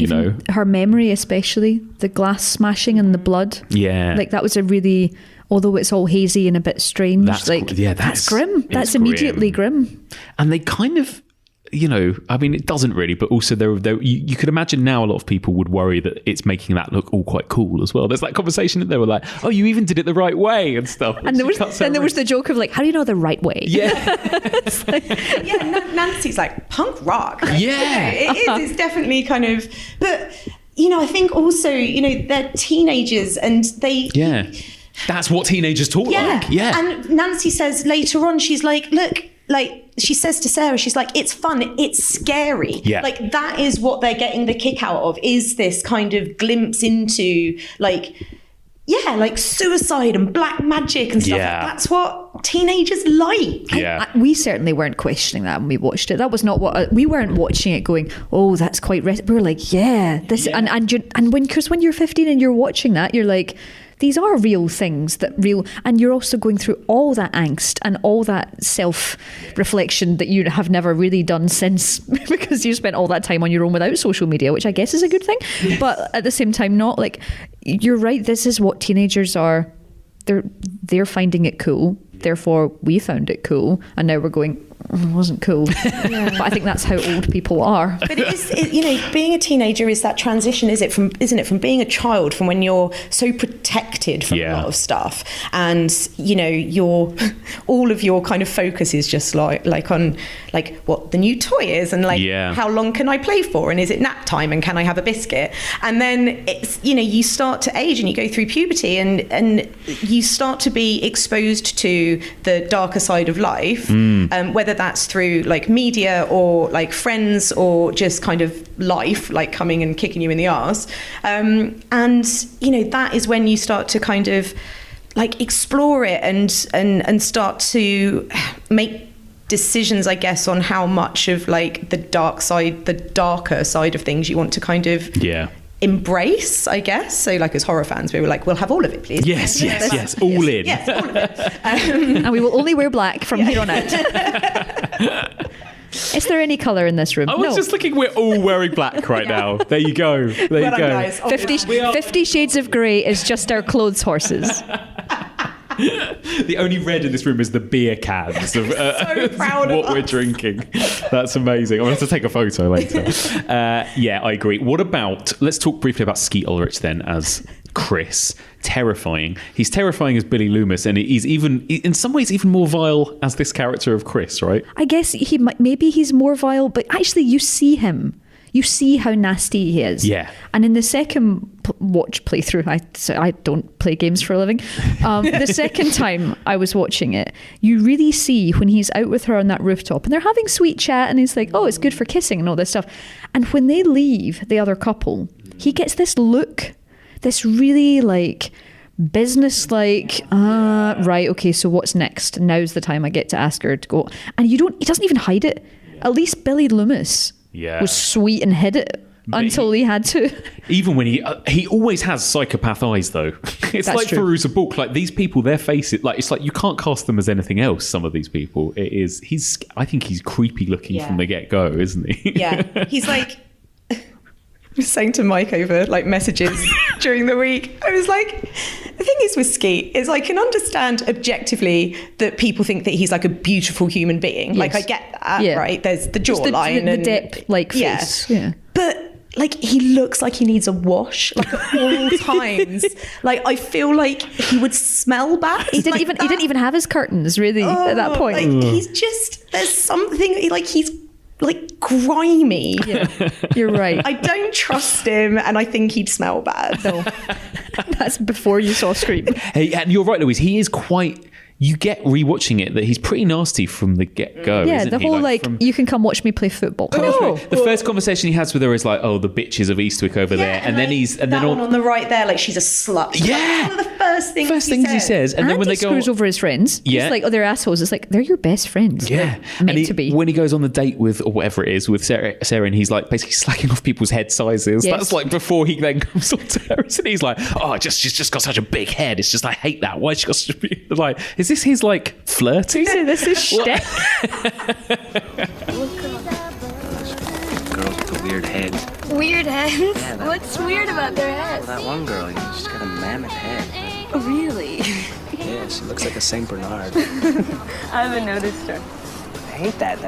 Her memory, especially the glass smashing and the blood. Yeah, like that was a really. Although it's all hazy and a bit strange, that's grim. That's immediately grim. And they kind of, it doesn't really, but also you could imagine now a lot of people would worry that it's making that look all quite cool as well. There's that conversation that they were like, oh, you even did it the right way and stuff. And there was the joke of like, how do you know the right way? Yeah. Nancy's like punk rock. Like, it is. It's definitely kind of, but I think also, they're teenagers and they. Yeah. That's what teenagers talk like. Yeah. And Nancy says later on, she's like, look, like she says to Sarah, she's like, it's fun, it's scary. Yeah. Like that is what they're getting the kick out of, is this kind of glimpse into like suicide and black magic and stuff. Yeah. Like, that's what teenagers like. Yeah. We certainly weren't questioning that when we watched it. That was not what we weren't watching it going, oh, that's quite we were like, and when you're 15 and you're watching that, you're like, these are real things and you're also going through all that angst and all that self-reflection that you have never really done since, because you spent all that time on your own without social media, which I guess is a good thing. Yes. But at the same time, not like, you're right, this is what teenagers are. They're finding it cool. Therefore, we found it cool. And now we're going, wasn't cool. But I think that's how old people are. But being a teenager is that transition, isn't it, from being a child, from when you're so protected from a lot of stuff, and all of your kind of focus is just like on like what the new toy is, and like how long can I play for, and is it nap time, and can I have a biscuit? And then it's you start to age and you go through puberty, and you start to be exposed to the darker side of life, whether that's through like media or like friends or just kind of life like coming and kicking you in the arse, and that is when you start to kind of like explore it and start to make decisions, I guess, on how much of like the darker side of things you want to kind of embrace, I guess. So like as horror fans, we were like, we'll have all of it, please. Yes, all in. Yes, all of it. And we will only wear black from here on out. Is there any colour in this room? I was just looking, we're all wearing black right now. There you go. There you go. Guys, 50 Shades of Grey is just our clothes horses. The only red in this room is the beer cans of so proud what of we're us. drinking. That's amazing. I'm going to have to take a photo later. I agree. What about, let's talk briefly about Skeet Ulrich then as Chris. Terrifying. He's terrifying as Billy Loomis, and he's even, in some ways, even more vile as this character of Chris, right? I guess maybe he's more vile, but actually you see him. You see how nasty he is. Yeah. And in the second playthrough, I don't play games for a living. The second time I was watching it, you really see when he's out with her on that rooftop and they're having sweet chat and he's like, oh, it's good for kissing and all this stuff. And when they leave the other couple, he gets this look, this really like business-like, right, okay, so what's next? Now's the time I get to ask her to go. And he doesn't even hide it. At least Billy Loomis was sweet and hid it until he had to. Even when he always has psychopath eyes, though. It's That's like true. Fairuza Balk. Like these people, their faces, like it's like you can't cast them as anything else. Some of these people, I think he's creepy looking from the get go, isn't he? Yeah, he's like. I was saying to Mike over like messages during the week, I was like, the thing is with Skeet is I can understand objectively that people think that he's like a beautiful human being. Like I get that, right? There's the jawline the and dip like face. Yeah. But like he looks like he needs a wash like at all times. Like I feel like he would smell bad. He didn't even have his curtains really at that point. Like he's just there's something like he's like grimy. Yeah, you're right. I don't trust him, and I think he'd smell bad. No, that's before you saw Scream. Hey, and you're right, Louise. He is quite. You get rewatching it that he's pretty nasty from the get go. Yeah, isn't the he? whole you can come watch me play football. No. The first conversation he has with her is like, oh, the bitches of Eastwick over there, and then he's that one on the right there, like she's a slut. Yeah, like, one of the first things he says, and then when he they go screws over his friends, he's like, oh, they're assholes. It's like they're your best friends. Yeah, meant to be. When he goes on the date with or whatever it is with Sarah, and he's like basically slacking off people's head sizes. Yes. That's like before he then comes on to her, and he's like, oh, she's just got such a big head. It's just I hate that. Why she got such a big like? Is this his like? Flirty? This is shtick. Girls with the weird heads. Weird heads? Yeah, What's weird about their heads? Well, that one girl, she's got a mammoth head. Really? Yeah, she looks like a Saint Bernard. I haven't noticed her. I hate that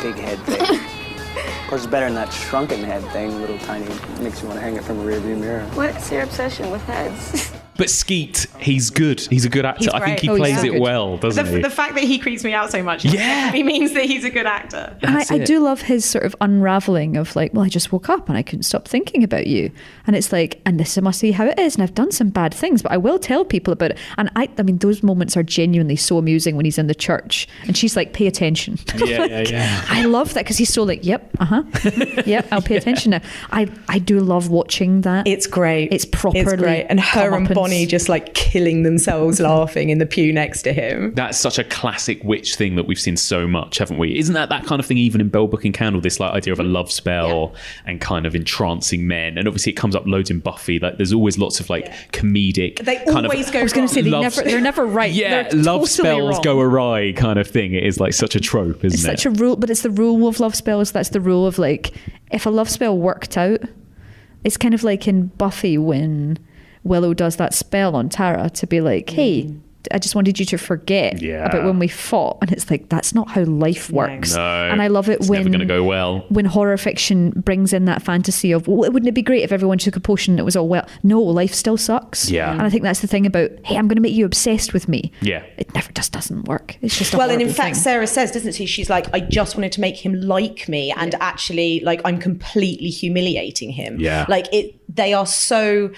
big head thing. Of course, it's better than that shrunken head thing, little tiny, makes you want to hang it from a rearview mirror. What's your obsession with heads? But Skeet, he's good. He's a good actor. He's I think he great. plays it well, doesn't he? The fact that he creeps me out so much he means that he's a good actor. And I do love his sort of unraveling of like, well, I just woke up and I couldn't stop thinking about you. And it's like, and this must be how it is. And I've done some bad things, but I will tell people about it. And I mean, those moments are genuinely so amusing when he's in the church and she's like, pay attention. Yeah. I love that because he's so like, yep, yep, I'll pay attention now. I do love watching that. It's great. It's properly It's great. And her and comeuppance. Bonnie just like killing themselves laughing in the pew next to him. That's such a classic witch thing that we've seen so much, haven't we? Isn't that kind of thing even in Bell, Book and Candle, this like idea of a love spell and kind of entrancing men? And obviously it comes up loads in Buffy. Like there's always lots of like comedic They kind always of, go I was going to say they're never right. yeah, They're love totally spells wrong. go awry kind of thing. It is like such a trope, isn't It's it? such a rule, but it's the rule of love spells. That's the rule of like, if a love spell worked out, it's kind of like in Buffy when Willow does that spell on Tara to be like, hey, you to forget about when we fought. And it's like, that's not how life works. No. And I love it it's when never going to go well. When horror fiction brings in that fantasy of, well, wouldn't it be great if everyone took a potion and it was all well? No, life still sucks. Yeah. And I think that's the thing about, hey, I'm going to make you obsessed with me. Yeah. It never just doesn't work. It's just a well, and in horrible fact, thing. Sarah says, doesn't she? She's like, I just wanted to make him like me, and actually, like, I'm completely humiliating him. Yeah. Like, they are so.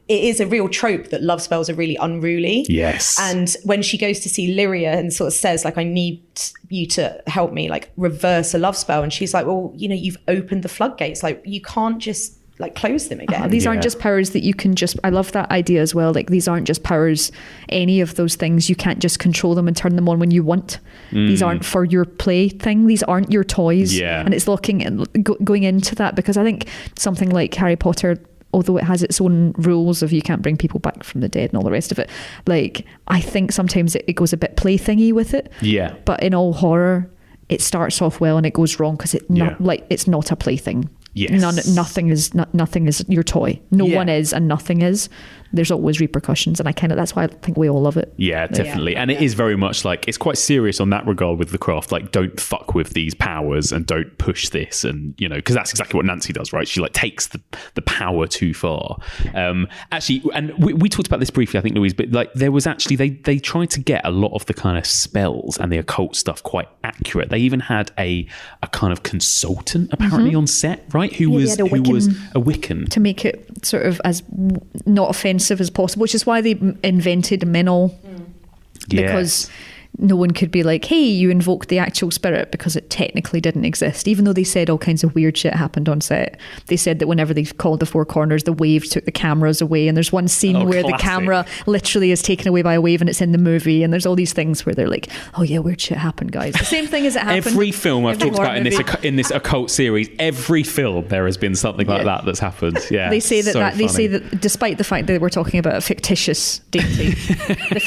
It is a real trope that love spells are really unruly. Yes. And when she goes to see Lyria and sort of says, like, I need you to help me, like, reverse a love spell. And she's like, well, you know, you've opened the floodgates. Like, you can't just, like, close them again. These aren't just powers that you can just... I love that idea as well. Like, these aren't just powers, any of those things. You can't just control them and turn them on when you want. These aren't for your play thing. These aren't your toys. Yeah. And it's going into that, because I think something like Harry Potter, although it has its own rules of you can't bring people back from the dead and all the rest of it, like, I think sometimes it goes a bit playthingy with it. Yeah. But in all horror, it starts off well and it goes wrong because it's not a plaything. Yes. Nothing is your toy. No one is, and nothing is. There's always repercussions, and that's why I think we all love it. Yeah, definitely. And it is very much like, it's quite serious on that regard with the craft. Like, don't fuck with these powers and don't push this. And, you know, because that's exactly what Nancy does, right? She like takes the power too far. Actually, and we talked about this briefly, I think, Louise, but like there was actually, they tried to get a lot of the kind of spells and the occult stuff quite accurate. They even had a kind of consultant apparently on set, right? Who was a Wiccan. To make it sort of as not offensive as possible, which is why they invented Menol, because no one could be like, hey, you invoked the actual spirit, because it technically didn't exist. Even though they said all kinds of weird shit happened on set. They said that whenever they called the Four Corners, the wave took the cameras away, and there's one scene where the camera literally is taken away by a wave, and it's in the movie, and there's all these things where they're like, oh yeah, weird shit happened, guys. The same thing as it happened. Every film I've talked about in this occult series, every film there has been something like that that's happened. Yeah, they say they say that despite the fact that we're talking about a fictitious deity, the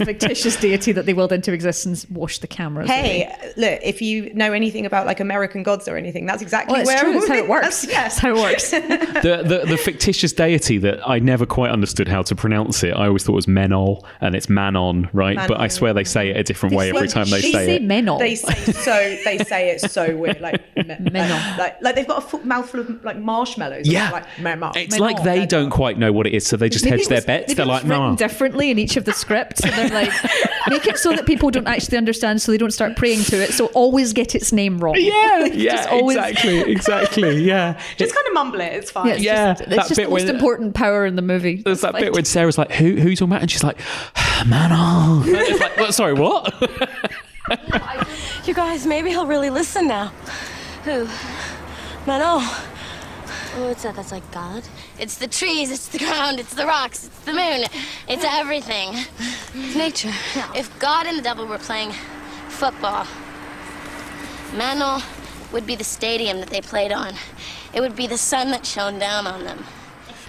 fictitious deity that they willed into existence, wash the cameras. Hey, look, if you know anything about like American gods or anything, that's exactly That's how it works. That's how it works. The fictitious deity that I never quite understood how to pronounce it. I always thought it was Menol, and it's Manon, right? But I swear they say it a different way every time they say it. Menol. They say it so weird, like Menol. Like they've got a mouthful of like marshmallows. Yeah, like Menol. It's like they don't quite know what it is, so they just hedge their bets. They're like, no, differently in each of the scripts, and they're like, make it so that people don't actually understand, so they don't start praying to it. So always get its name wrong. Yeah, exactly. Yeah, just kind of mumble it. It's fine. Yeah, it's just the most important power in the movie. There's that bit when Sarah's like, who's talking about? And she's like, Manon. It's like, well, sorry, what? You guys, maybe he'll really listen now. Who? Manon. Oh, what's that? That's like God? It's the trees, it's the ground, it's the rocks, it's the moon, it's everything. It's nature. If God and the devil were playing football, Manon would be the stadium that they played on. It would be the sun that shone down on them.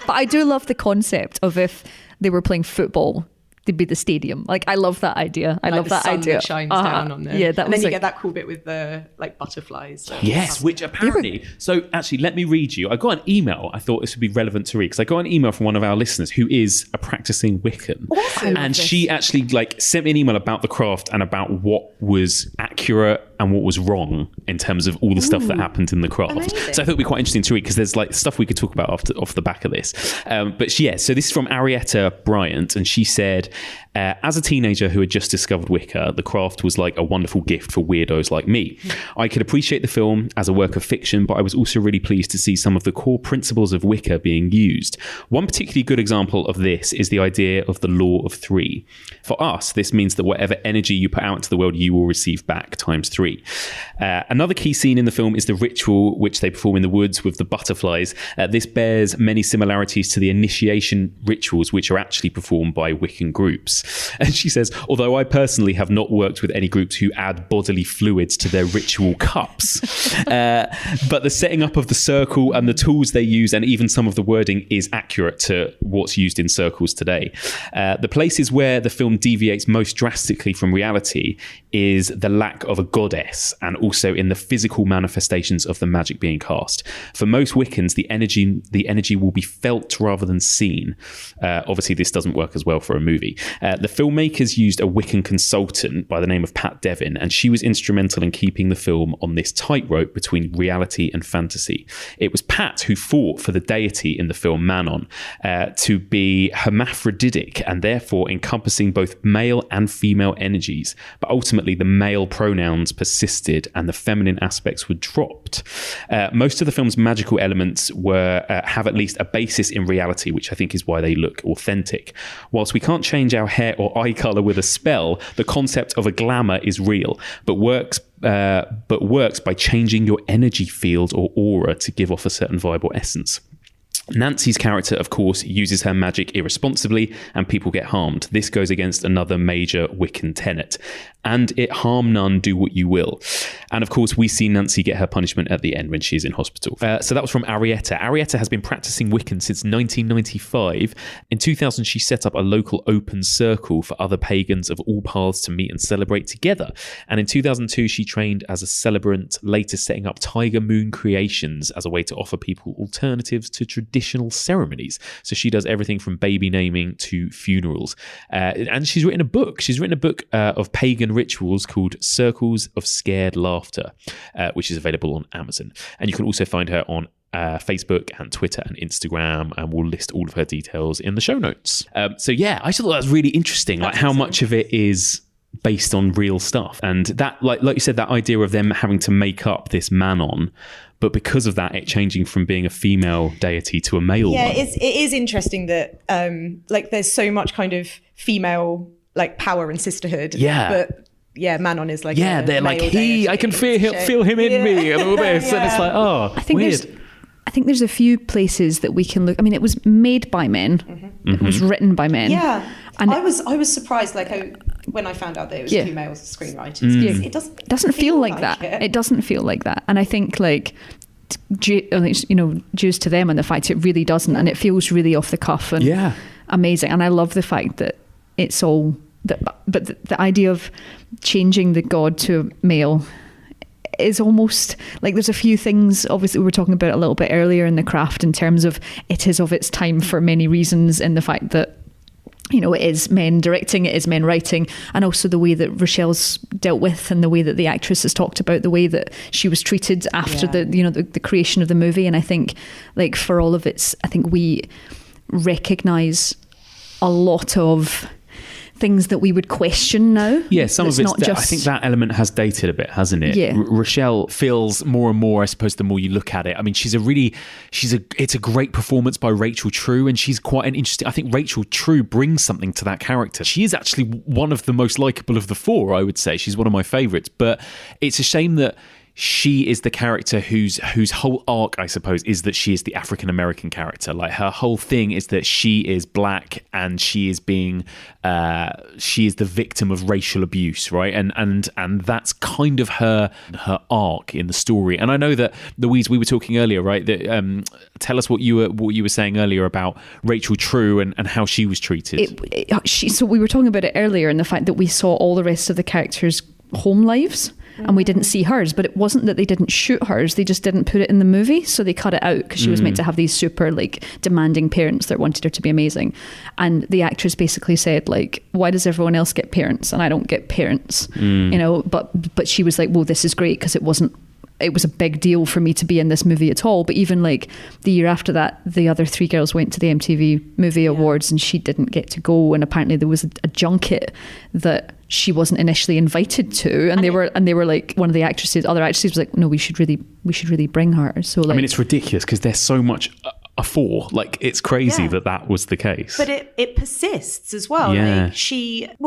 But I do love the concept of if they were playing football, they'd be the stadium. Like, I love that idea. I love that idea. That shines down on them. Yeah, and then you get that cool bit with the like butterflies. So yes, which apparently. So actually, let me read you. I got an email. I thought this would be relevant to read, because I got an email from one of our listeners who is a practicing Wiccan, and she actually like sent me an email about the craft and about what was accurate and what was wrong in terms of all the stuff that happened in the craft. Amazing. So I thought it'd be quite interesting to read, because there's like stuff we could talk about off the back of this. But yeah, so this is from Arietta Bryant, and she said, as a teenager who had just discovered Wicca, the craft was like a wonderful gift for weirdos like me. I could appreciate the film as a work of fiction, but I was also really pleased to see some of the core principles of Wicca being used. One particularly good example of this is the idea of the law of three. For us, this means that whatever energy you put out into the world, you will receive back times 3. Another key scene in the film is the ritual which they perform in the woods with the butterflies. This bears many similarities to the initiation rituals which are actually performed by Wiccan groups. And she says, although I personally have not worked with any groups who add bodily fluids to their ritual cups, but the setting up of the circle and the tools they use, and even some of the wording, is accurate to what's used in circles today. The places where the film deviates most drastically from reality is the lack of a god goddess, and also in the physical manifestations of the magic being cast. For most Wiccans, the energy will be felt rather than seen. Obviously, this doesn't work as well for a movie. The filmmakers used a Wiccan consultant by the name of Pat Devin, and she was instrumental in keeping the film on this tightrope between reality and fantasy. It was Pat who fought for the deity in the film Manon to be hermaphroditic and therefore encompassing both male and female energies, but ultimately the male pronouns persisted and the feminine aspects were dropped. Most of the film's magical elements have at least a basis in reality, which I think is why they look authentic. Whilst we can't change our hair or eye colour with a spell, the concept of a glamour is real, but works by changing your energy field or aura to give off a certain vibe or essence. Nancy's character, of course, uses her magic irresponsibly and people get harmed. This goes against another major Wiccan tenet. And it harm none, do what you will. And of course, we see Nancy get her punishment at the end when she's in hospital. So that was from Arietta. Arietta has been practicing Wiccan since 1995. In 2000, she set up a local open circle for other pagans of all paths to meet and celebrate together. And in 2002, she trained as a celebrant, later setting up Tiger Moon Creations as a way to offer people alternatives to traditional ceremonies. So she does everything from baby naming to funerals. And she's written a book. She's written a book of pagan rituals called Circles of Scared Laughter, which is available on Amazon. And you can also find her on Facebook and Twitter and Instagram, and we'll list all of her details in the show notes. So yeah, I just thought that was really interesting, like how much of it is based on real stuff. And that, like you said, that idea of them having to make up this Manon, but because of that, it changing from being a female deity to a male one. Yeah, it is interesting that like there's so much kind of female like power and sisterhood. Yeah. But yeah, Manon is like they're like I can feel him in me and all this. And it's like, I think there's a few places that we can look. I mean, it was made by men. Mm-hmm. It was written by men. Yeah. And I was surprised when I found out that it was two male screenwriters. It doesn't feel like that. It doesn't feel like that. And I think Jews to them and the fact it really doesn't, and it feels really off the cuff and amazing. And I love the fact that it's all but the idea of changing the god to a male is almost like there's a few things, obviously we were talking about it a little bit earlier in the craft in terms of it is of its time for many reasons, in the fact that it is men directing, it is men writing, and also the way that Rochelle's dealt with and the way that the actress has talked about the way that she was treated after the creation of the movie. And I think like for all of its, I think we recognise a lot of things that we would question now. Yeah, some of it's I think that element has dated a bit, hasn't it? Yeah. Rochelle feels more and more, I suppose, the more you look at it. I mean, it's a great performance by Rachel True, and she's quite an interesting, I think Rachel True brings something to that character. She is actually one of the most likeable of the four, I would say. She's one of my favourites, but it's a shame that she is the character whose whole arc, I suppose, is that she is the African-American character. Like her whole thing is that she is black and she is the victim of racial abuse, right? And that's kind of her arc in the story. And I know that Louise, we were talking earlier, right? That tell us what you were saying earlier about Rachel True and how she was treated. So we were talking about it earlier, and the fact that we saw all the rest of the characters' home lives. And we didn't see hers, but it wasn't that they didn't shoot hers, they just didn't put it in the movie, so they cut it out because she was meant to have these super demanding parents that wanted her to be amazing. And the actress basically said why does everyone else get parents and I don't get parents? But she was like, well, this is great because it was a big deal for me to be in this movie at all. But even the year after that, the other three girls went to the MTV Movie Awards and she didn't get to go. And apparently there was a junket that she wasn't initially invited to, and they were like, one of the other actresses was like, no, we should really bring her. So I mean, it's ridiculous because there's so much afore. It's crazy that was the case. But it persists as well. Yeah.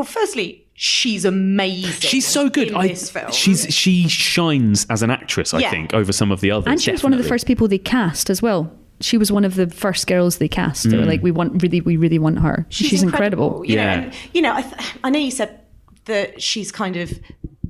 Firstly, she's amazing. She's so good. In this film. She shines as an actress, I think, over some of the others. And she was one of the first people they cast as well. She was one of the first girls they cast. They were like, we really want her. She's incredible. And, I know you said that she's kind of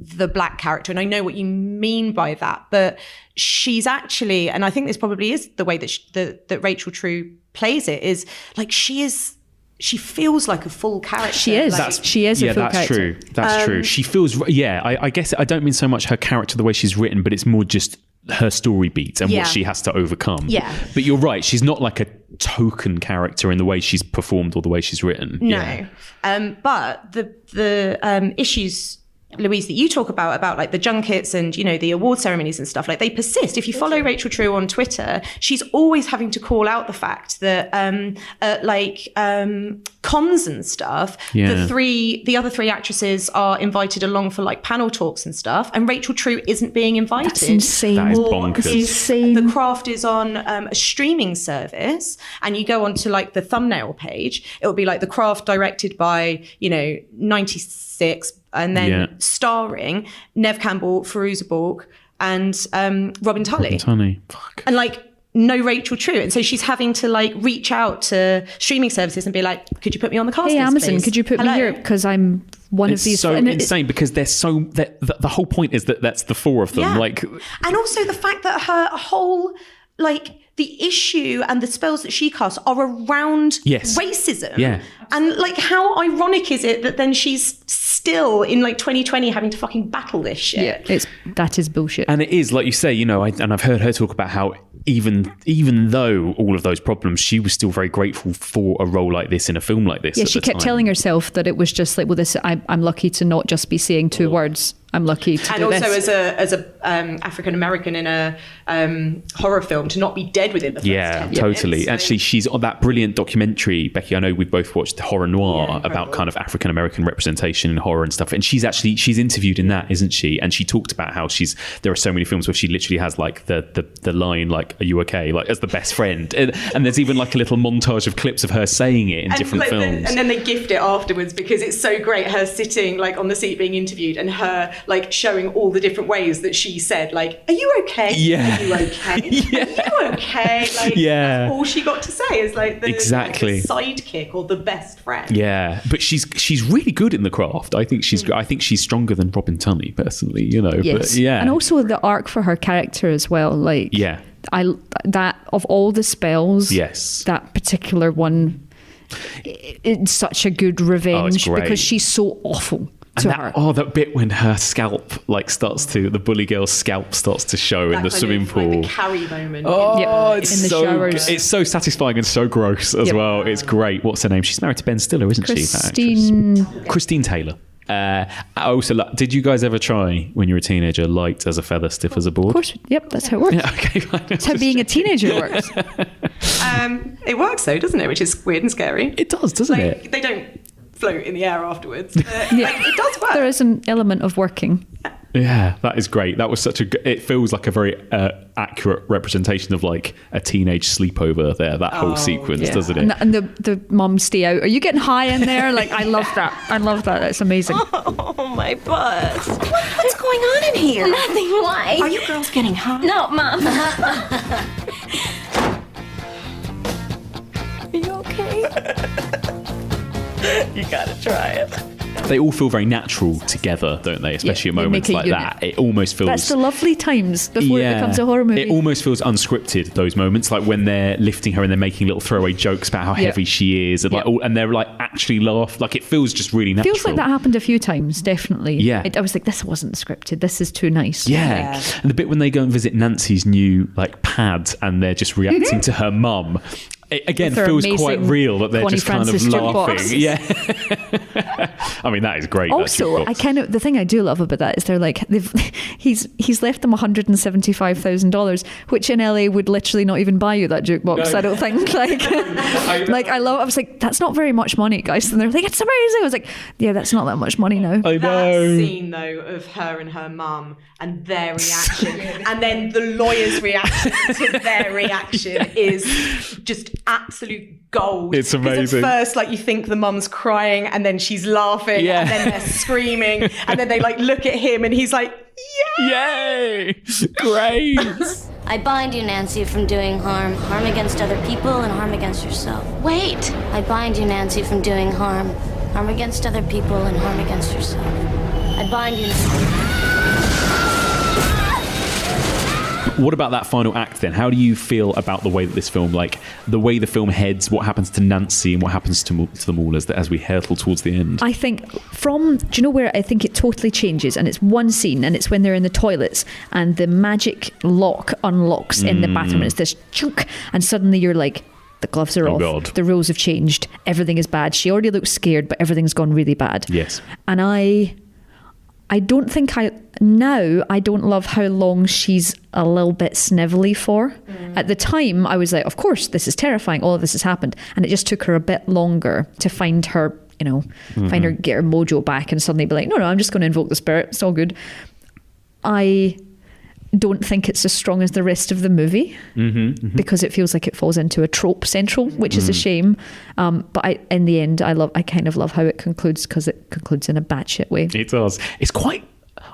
the black character, and I know what you mean by that, but she's actually, and I think this probably is the way that that Rachel True plays it, is she is she feels like a full character. She is. She is a full character. True. That's true. She feels. Yeah, I guess I don't mean so much her character the way she's written, but it's more just her story beats and what she has to overcome. Yeah. But you're right. She's not like a token character in the way she's performed or the way she's written. No. Yeah. But the issues, Louise, that you talk about like the junkets and, you know, the award ceremonies and stuff, like they persist. If you follow Rachel True on Twitter, she's always having to call out the fact that cons and stuff, the other three actresses are invited along for like panel talks and stuff, and Rachel True isn't being invited. That's insane. That is bonkers. The craft is on a streaming service, and you go onto like the thumbnail page, it will be like the craft directed by, you know, 96, and then starring Nev Campbell, Fairuza Balk, and Robin Tully. Fuck. And like no Rachel True. And so she's having to like reach out to streaming services and be like, could you put me on the cast list, Amazon, please? could you put me here? Because I'm one of these. It's so insane because they're so... The whole point is that that's the four of them. Yeah. Like, and also the fact that her whole... like the issue and the spells that she casts are around racism. Yeah. And like, how ironic is it that then she's still in like 2020 having to fucking battle this shit? Yeah, that is bullshit. And it is, like you say, you know, and I've heard her talk about how even though all of those problems, she was still very grateful for a role like this in a film like this. Yeah, she kept telling herself that it was just like, well, this I'm lucky to not just be saying two words. I'm lucky to and do also this. as a African American in a horror film, to not be dead within the first 10 minutes. Totally. Actually, she's on that brilliant documentary, Becky. I know we've both watched Horror Noir about kind of African American representation in horror and stuff. And she's interviewed in that, isn't she? And she talked about how there are so many films where she literally has like the line like, "Are you okay?" like as the best friend, and there's even like a little montage of clips of her saying it in different films. And then they gift it afterwards because it's so great. Her sitting like on the seat being interviewed and her like showing all the different ways that she said like, "Are you okay? Yeah. Are you okay? Are you okay?" Like, that's all she got to say is like the sidekick or the best friend. Yeah, but she's really good in the craft. I think she's stronger than Robin Tunney personally. You know, yes. But yeah, and also the arc for her character as well. Like, that of all the spells, that particular one, it's such a good revenge because she's so awful. That bit when her scalp the bully girl's scalp starts to show in the swimming pool. Like the Carrie moment. It's in the so showers. It's so satisfying and so gross as well. It's great. What's her name? She's married to Ben Stiller, isn't she? Christine Taylor. I also did you guys ever try when you were a teenager, light as a feather, stiff as a board? Of course. Yep, that's how it works. Yeah, okay, fine. That's how being a teenager works. It works though, doesn't it? Which is weird and scary. It does, doesn't it? They don't float in the air afterwards. It does work. There is an element of working. Yeah, that is great. That was it feels like a very accurate representation of like a teenage sleepover there, that whole sequence, doesn't it? And the mums stay out. Are you getting high in there? Like, I love that. I love that. That's amazing. Oh, my butt. What's going on in here? Nothing. Why? Are you girls getting high? No, Mom. Are you okay? You gotta try it. They all feel very natural together, don't they? Especially at moments like that. It almost feels... That's the lovely times before it becomes a horror movie. It almost feels unscripted, those moments, like when they're lifting her and they're making little throwaway jokes about how heavy she is, and and they're like actually laugh. Like, it feels just really natural. Feels like that happened a few times, definitely. Yeah. I was like, this wasn't scripted. This is too nice. Yeah. And the bit when they go and visit Nancy's new like pad and they're just reacting to her mum. It again feels quite real that they're just kind of laughing. Yeah. I mean, that is great. Also, the thing I do love about that is they're like, he's left them $175,000, which in LA would literally not even buy you that jukebox. No. I don't think. I was like, that's not very much money, guys. And they're like, it's amazing. I was like, yeah, that's not that much money now. I know. That scene though of her and her mum and their reaction, and then the lawyer's reaction to their reaction is just absolute gold. It's amazing. At first, like, you think the mum's crying and then she's laughing and then they're screaming and then they like look at him and he's like, yay! Great! I bind you, Nancy, from doing harm against other people and harm against yourself. Wait! I bind you, Nancy, from doing harm against other people and harm against yourself. I bind you. What about that final act then? How do you feel about the way that this film, like the way the film heads, what happens to Nancy and what happens to them all as we hurtle towards the end? I think do you know where I think it totally changes? And it's one scene, and it's when they're in the toilets and the magic lock unlocks in the bathroom, and it's this chunk, and suddenly you're like, the gloves are off. God. The rules have changed. Everything is bad. She already looks scared, but everything's gone really bad. Yes. And I don't think I don't love how long she's a little bit snivelly for. At the time, I was like, of course, this is terrifying. All of this has happened. And it just took her a bit longer to find her, find her, get her mojo back and suddenly be like, no, I'm just going to invoke the spirit. It's all good. I don't think it's as strong as the rest of the movie because it feels like it falls into a trope central, which is a shame. But in the end, I kind of love how it concludes, because it concludes in a batshit way. It does.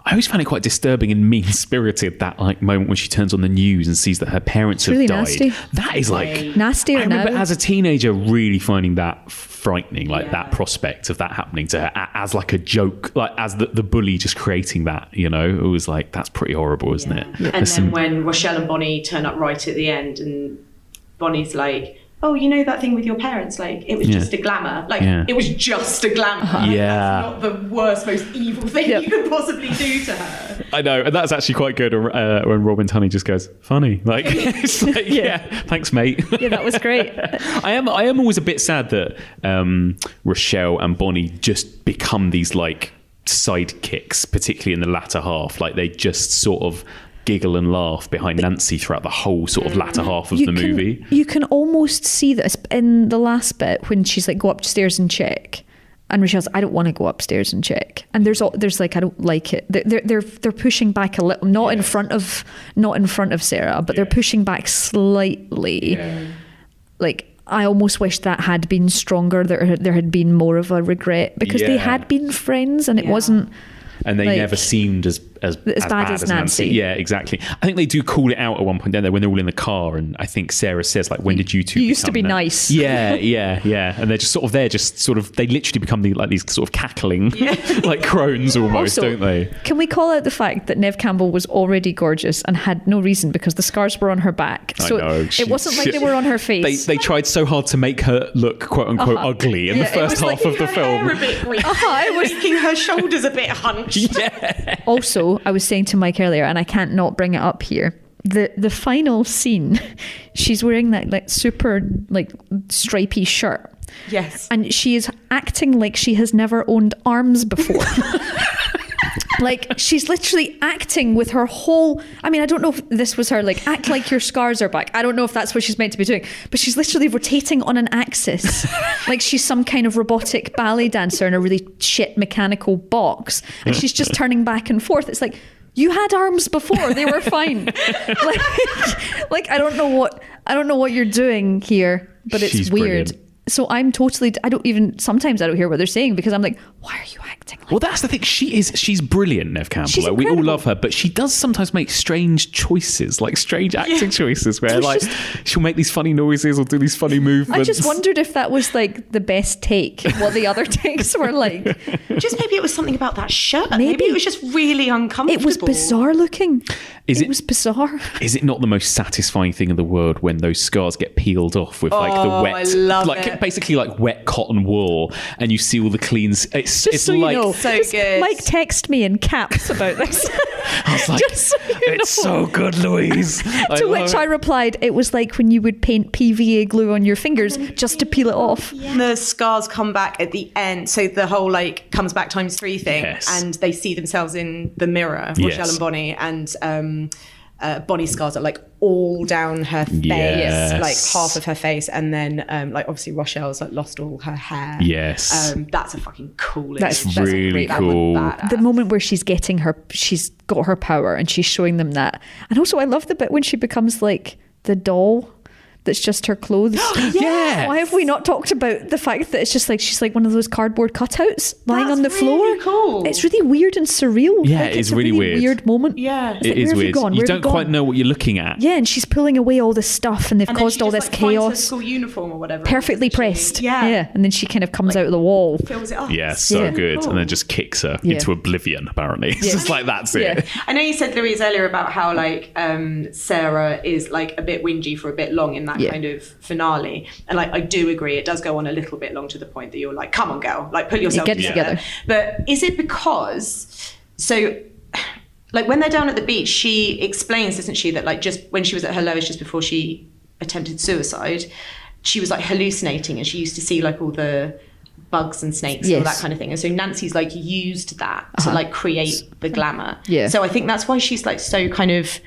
I always find it quite disturbing and mean-spirited, that like moment when she turns on the news and sees that her parents have died. Nasty. That is like nastier. I remember now. As a teenager really finding that frightening, like that prospect of that happening to her as like a joke, like as the bully just creating that, it was like, that's pretty horrible, isn't it? Yeah. And then when Rochelle and Bonnie turn up right at the end, and Bonnie's like, oh, that thing with your parents, like, it was just a glamour. Like, it was just a glamour. Like, that's not the worst, most evil thing you could possibly do to her. I know, and that's actually quite good when Robin Tunney just goes, funny. Like, it's like, thanks, mate. Yeah, that was great. I am always a bit sad that Rochelle and Bonnie just become these, like, sidekicks, particularly in the latter half. Like, they just sort of giggle and laugh behind Nancy throughout the whole sort of latter half of the movie. You can almost see this in the last bit when she's like, go upstairs and check, and Rochelle's, I don't want to go upstairs and check, and there's like, I don't like it. They're pushing back a little, not in front of Sarah, but they're pushing back slightly. Like, I almost wish that had been stronger. There had been more of a regret, because they had been friends, and it wasn't. And they never seemed as bad as Nancy. Yeah, exactly. I think they do call it out at one point, don't they, when they're all in the car, and I think Sarah says, like, when did you two used to be nice. Yeah. And they're just sort of they literally become these sort of cackling like crones almost, also, don't they? Can we call out the fact that Neve Campbell was already gorgeous and had no reason, because the scars were on her back. So it wasn't like they were on her face. They tried so hard to make her look quote unquote ugly in the first half of the film. It was making her shoulders a bit hunched. Yeah. Also, I was saying to Mike earlier, and I can't not bring it up here, the final scene, she's wearing that like super like stripy shirt. Yes. And she is acting like she has never owned arms before. Like, she's literally acting with her whole... I mean, I don't know if this was her, like, act like your scars are back. I don't know if that's what she's meant to be doing. But she's literally rotating on an axis. Like she's some kind of robotic ballet dancer in a really shit mechanical box. And she's just turning back and forth. It's like, you had arms before. They were fine. like I don't know what you're doing here, but it's she's weird. Brilliant. So sometimes I don't hear what they're saying, because I'm like, why are you acting like Well, that's the thing. She's brilliant, Neve Campbell. She's like, we all love her, but she does sometimes make strange choices, like strange acting choices, where like she'll make these funny noises or do these funny movements. I just wondered if that was like the best take, what the other takes were like. Just maybe it was something about that shirt. Maybe it was just really uncomfortable. It was bizarre looking. It was bizarre. Is it not the most satisfying thing in the world when those scars get peeled off with like the wet, I love like it. Basically like wet cotton wool, and you see all the cleans. It's so like you know, so good. Mike text me in caps about this. I was like, it's so good, Louise. To which I replied, it was like when you would paint PVA glue on your fingers just to peel it off. Yeah. The scars come back at the end, so the whole like comes back ×3 thing, and they see themselves in the mirror, Rochelle and Bonnie, and Bonnie's scars are like all down her face, like half of her face, and then like obviously Rochelle's like lost all her hair. That's a fucking cool. That's really cool. The moment where she's got her power and she's showing them that, and also I love the bit when she becomes like the doll, that's just her clothes. Yeah. Why have we not talked about the fact that it's just like she's like one of those cardboard cutouts lying on the floor? Cool. It's really weird and surreal. Yeah, like, it's a really weird. Weird moment. Yeah. It is weird. You don't quite know what you're looking at. Yeah, and she's pulling away all this stuff, and they've And caused all this chaos. Her school uniform or whatever. Perfectly pressed. Yeah. And then she kind of comes out of the wall. Fills it up. Yeah, so good. Cool. And then just kicks her into oblivion, apparently. It's just like, that's it. I know you said, Louise, earlier about how like Sarah is like a bit whingy for a bit long in that kind of finale. And like I do agree, it does go on a little bit long to the point that you're like, come on, girl, like pull yourself together. But is it because like when they're down at the beach, she explains, doesn't she, that like just when she was at her lowest, just before she attempted suicide, she was like hallucinating and she used to see like all the bugs and snakes and all that kind of thing. And so Nancy's like used that to like create the glamour. Yeah. So I think that's why she's like so kind of,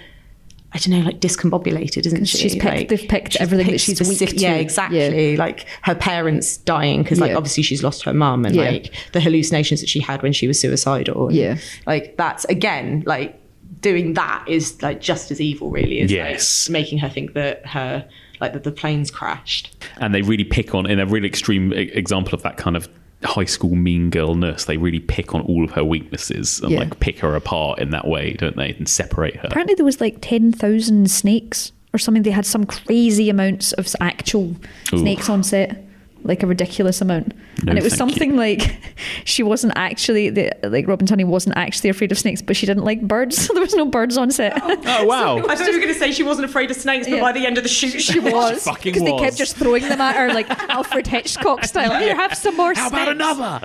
I don't know, like discombobulated, isn't she? They've picked everything that she's weak to. Yeah, exactly. Yeah. Like her parents dying because like obviously she's lost her mum and like the hallucinations that she had when she was suicidal. And, like that's again like doing that is like just as evil really as like making her think that her like that the plane's crashed. And they really pick on, in a really extreme example of that kind of high school mean girl-ness, they really pick on all of her weaknesses and like pick her apart in that way, don't they, and separate her. Apparently there was like 10,000 snakes or something. They had some crazy amounts of actual snakes on set, like a ridiculous amount. And it was something like she wasn't actually, like Robin Tunney wasn't actually afraid of snakes, but she didn't like birds, so there was no birds on set. Oh wow. I thought you were going to say she wasn't afraid of snakes, but by the end of the shoot she was. Because they kept just throwing them at her like Alfred Hitchcock style. Here, have some more snakes. How about another?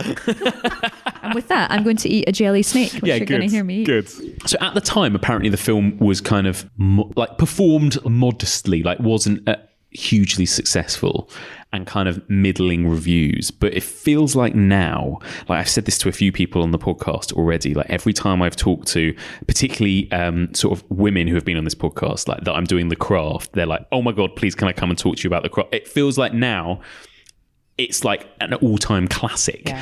And with that, I'm going to eat a jelly snake, which you're going to hear me eat. Good. So at the time, apparently the film was kind of like performed modestly, like wasn't hugely successful and kind of middling reviews. But it feels like now, like I've said this to a few people on the podcast already, like every time I've talked to particularly sort of women who have been on this podcast, like that I'm doing The Craft, they're like, oh my God, please can I come and talk to you about The Craft? It feels like now it's like an all-time classic.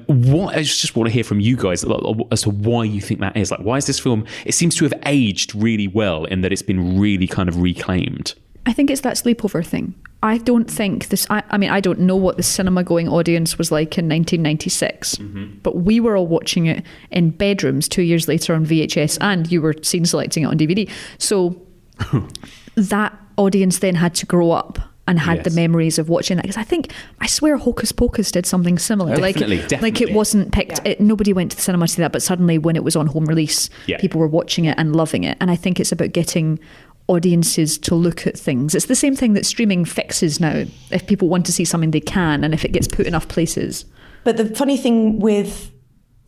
What I just want to hear from you guys as to why you think that is. Like, why is this film, it seems to have aged really well in that it's been really kind of reclaimed. I think it's that sleepover thing. I don't think this, I mean, I don't know what the cinema going audience was like in 1996, but we were all watching it in bedrooms 2 years later on VHS, and you were scene selecting it on DVD. So that audience then had to grow up and had the memories of watching that. Because I swear Hocus Pocus did something similar. Definitely. Like it wasn't picked, nobody went to the cinema to see that, but suddenly when it was on home release, people were watching it and loving it. And I think it's about getting audiences to look at things. It's the same thing that streaming fixes now. If people want to see something, they can, and if it gets put enough places. But the funny thing with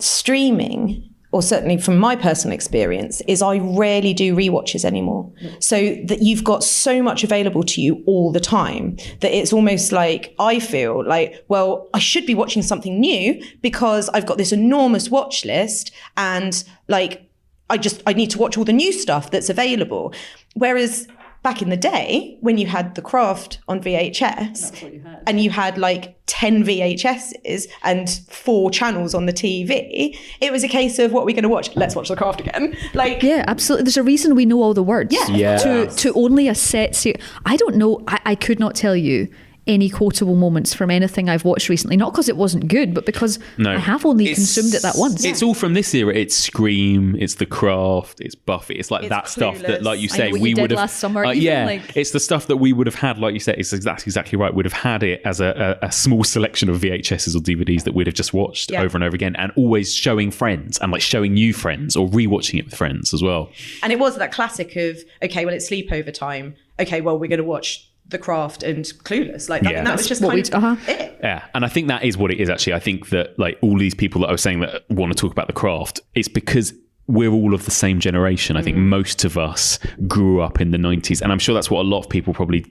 streaming, or certainly from my personal experience, is I rarely do rewatches anymore. So that you've got so much available to you all the time that it's almost like I feel like, well, I should be watching something new because I've got this enormous watch list and like I need to watch all the new stuff that's available. Whereas back in the day, when you had The Craft on VHS and you had like 10 VHSs and 4 channels on the TV, it was a case of what are we going to watch? Let's watch The Craft again. Like, yeah, absolutely. There's a reason we know all the words. Yeah. To only a set. I don't know. I could not tell you any quotable moments from anything I've watched recently, not because it wasn't good, but because I have only consumed it that once. It's all from this era. It's Scream, it's The Craft, it's Buffy, it's like that stuff that, like you say, we would have last summer. It's the stuff that we would have had, like you said. It's exactly right. We'd have had it as a small selection of VHSs or DVDs that we'd have just watched over and over again, and always showing friends and like showing new friends or rewatching it with friends as well. And it was that classic of, okay, well, it's sleepover time. Okay, well, we're going to watch The Craft and Clueless. Like that, and that was just kind of it. Yeah, and I think that is what it is actually. I think that like all these people that I was saying that want to talk about The Craft, it's because we're all of the same generation. I think most of us grew up in the 90s, and I'm sure that's what a lot of people probably,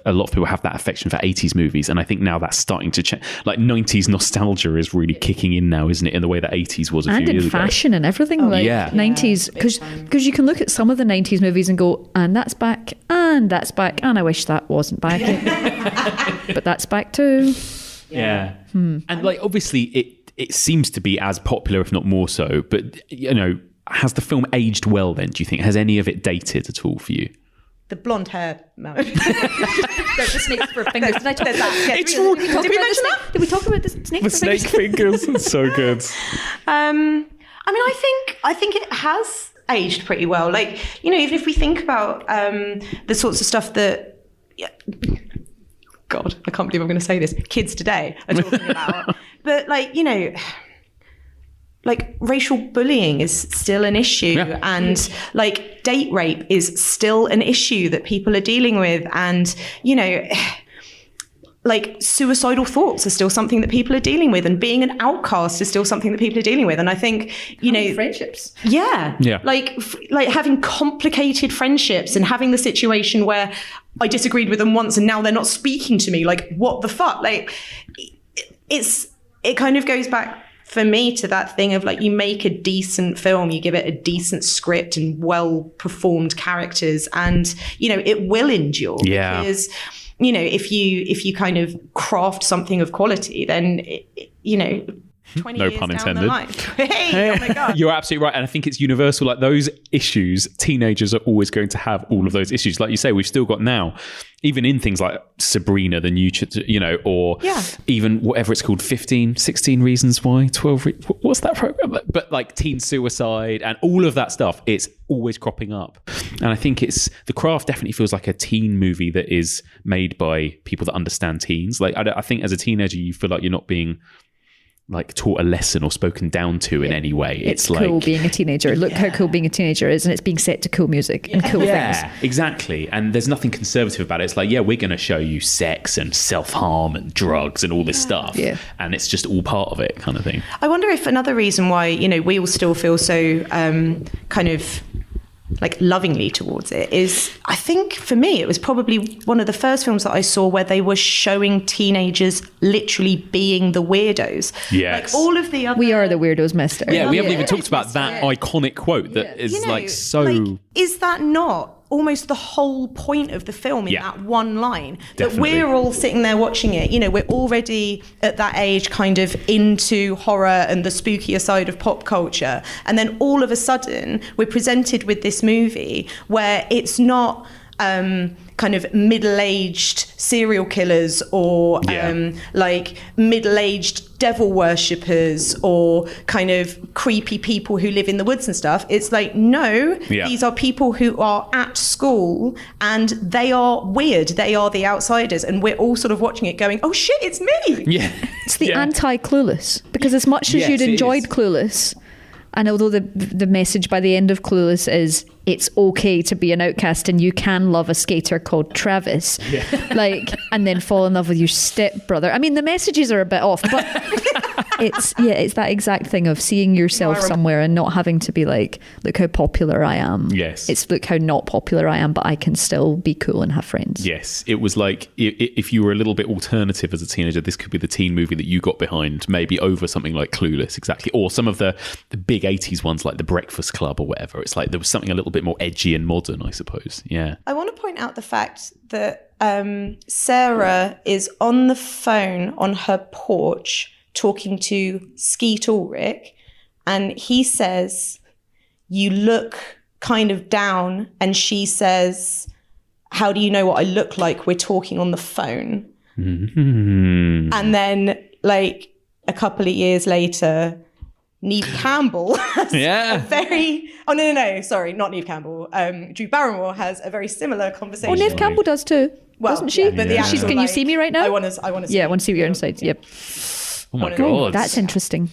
a lot of people have that affection for 80s movies, and I think now that's starting to change. Like 90s nostalgia is really kicking in now, isn't it, in the way that 80s was a few years ago. And in fashion and everything, 90s, because you can look at some of the 90s movies and go, and that's back, and I wish that wasn't back. But that's back too. Yeah. And like obviously it seems to be as popular, if not more so, but has the film aged well then, do you think? Has any of it dated at all for you? the blonde hair. No. The snakes for fingers. Did I talk about that? Yeah, did we mention that? Did we talk about the snakes? The snake fingers. It's so good. I mean, I think it has aged pretty well. Like, you know, even if we think about the sorts of stuff that, God, I can't believe I'm going to say this, kids today are talking about. But, like, you know, like, racial bullying is still an issue, and like date rape is still an issue that people are dealing with, and, you know, like, suicidal thoughts are still something that people are dealing with, and being an outcast is still something that people are dealing with. And I think, you know, friendships, like having complicated friendships and having the situation where I disagreed with them once and now they're not speaking to me, like, what the fuck? Like, it kind of goes back for me to that thing of, like, you make a decent film, you give it a decent script and well performed characters, and, you know, it will endure. Yeah. Because, you know, if you kind of craft something of quality, then you know, 20 no years pun down intended. the line. Hey, oh my God. You're absolutely right. And I think it's universal. Like, those issues, teenagers are always going to have all of those issues. Like you say, we've still got now, even in things like Sabrina, the new, you know, or even whatever it's called, 15, 16 Reasons Why, 12, what's that program? But like teen suicide and all of that stuff, it's always cropping up. And I think The Craft definitely feels like a teen movie that is made by people that understand teens. Like, I think as a teenager, you feel like you're not being, like, taught a lesson or spoken down to in any way. It's like, cool being a teenager. Look how cool being a teenager is, and it's being set to cool music and cool things. Yeah, exactly. And there's nothing conservative about it. It's like, yeah, we're going to show you sex and self-harm and drugs and all this stuff. Yeah. And it's just all part of it, kind of thing. I wonder if another reason why, you know, we all still feel so kind of like lovingly towards it is, I think for me, it was probably one of the first films that I saw where they were showing teenagers literally being the weirdos. Yes. Like, all of the other... We are the weirdos, mister. Yeah, we haven't even talked about that iconic quote that is, you know, like, so... Like, is that not almost the whole point of the film in that one line? Definitely. That we're all sitting there watching it, you know, we're already at that age kind of into horror and the spookier side of pop culture, and then all of a sudden we're presented with this movie where it's not kind of middle-aged serial killers or like middle-aged devil worshippers or kind of creepy people who live in the woods and stuff. It's like, no, these are people who are at school and they are weird. They are the outsiders, and we're all sort of watching it going, oh shit, it's me. Yeah. It's the anti-Clueless, because as much as you'd enjoyed Clueless, and although the message by the end of Clueless is it's okay to be an outcast and you can love a skater called Travis, like, and then fall in love with your stepbrother. I mean, the messages are a bit off, but it's that exact thing of seeing yourself somewhere and not having to be like, look how popular I am. Yes. It's look how not popular I am, but I can still be cool and have friends. Yes. It was like, if you were a little bit alternative as a teenager, this could be the teen movie that you got behind, maybe over something like Clueless, exactly. Or some of the big 80s ones like The Breakfast Club or whatever. It's like there was something a little bit more edgy and modern, I suppose. Yeah. I want to point out the fact that Sarah is on the phone on her porch talking to Skeet Ulrich, and he says, you look kind of down, and she says, how do you know what I look like? We're talking on the phone. Mm-hmm. And then, like, a couple of years later, Neve Campbell has a very... Oh, no, sorry, not Neve Campbell. Drew Barrymore has a very similar conversation. Oh, Neve Campbell does too, doesn't she? But the actual, can you see me right now? I want to see. Yeah, I want to see what your insides. Yep. Oh my God. That's interesting.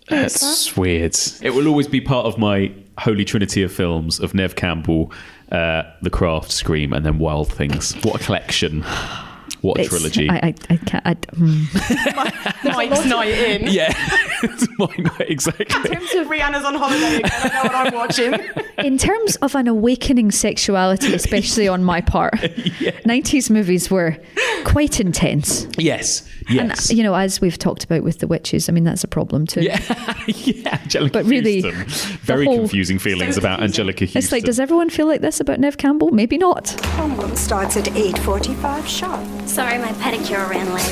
That's weird. It will always be part of my holy trinity of films of Neve Campbell, The Craft, Scream, and then Wild Things. What a collection. What a trilogy. I can't. Mike's night in. Yeah. It's my night, exactly. In terms of Rihanna's on holiday, I don't know what I'm watching. In terms of an awakening sexuality, especially on my part, 90s movies were quite intense. Yes. And, you know, as we've talked about with The Witches, I mean, that's a problem too. Yeah, Angelica but really, Houston. Very confusing feelings about Angelica Houston. It's like, does everyone feel like this about Neve Campbell? Maybe not. Homeroom starts at 8:45 sharp. Sorry, my pedicure ran late.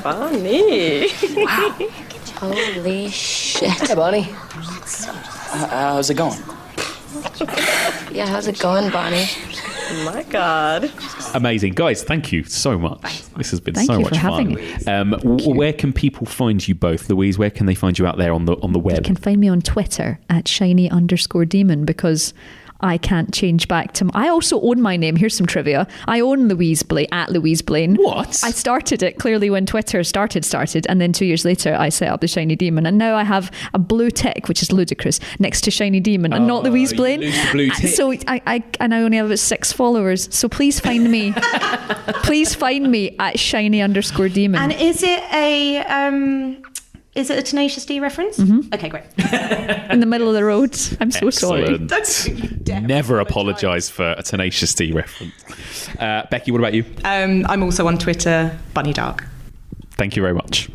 Funny. Wow. Holy shit. Hey, buddy. How's it going? Yeah, how's it going, Bonnie? My God. Amazing. Guys, thank you so much. This has been Thank so you much for fun. having Where can people find you both? Louise, where can they find you out there on the web? You can find me on Twitter at shiny_demon because I can't change back to... I also own my name. Here's some trivia. I own Louise Blain, at Louise Blain. What? I started it clearly when Twitter started, and then 2 years later I set up the Shiny Demon, and now I have a blue tick, which is ludicrous, next to Shiny Demon, and not Louise Blain. You lose the blue tick. So I only have about 6 followers. So please find me. Please find me at shiny_demon. And is it a Tenacious D reference? Mm-hmm. Okay, great. In the middle of the road. I'm so sorry. Never apologise for a Tenacious D reference. Becky, what about you? I'm also on Twitter, Bunny Darke. Thank you very much.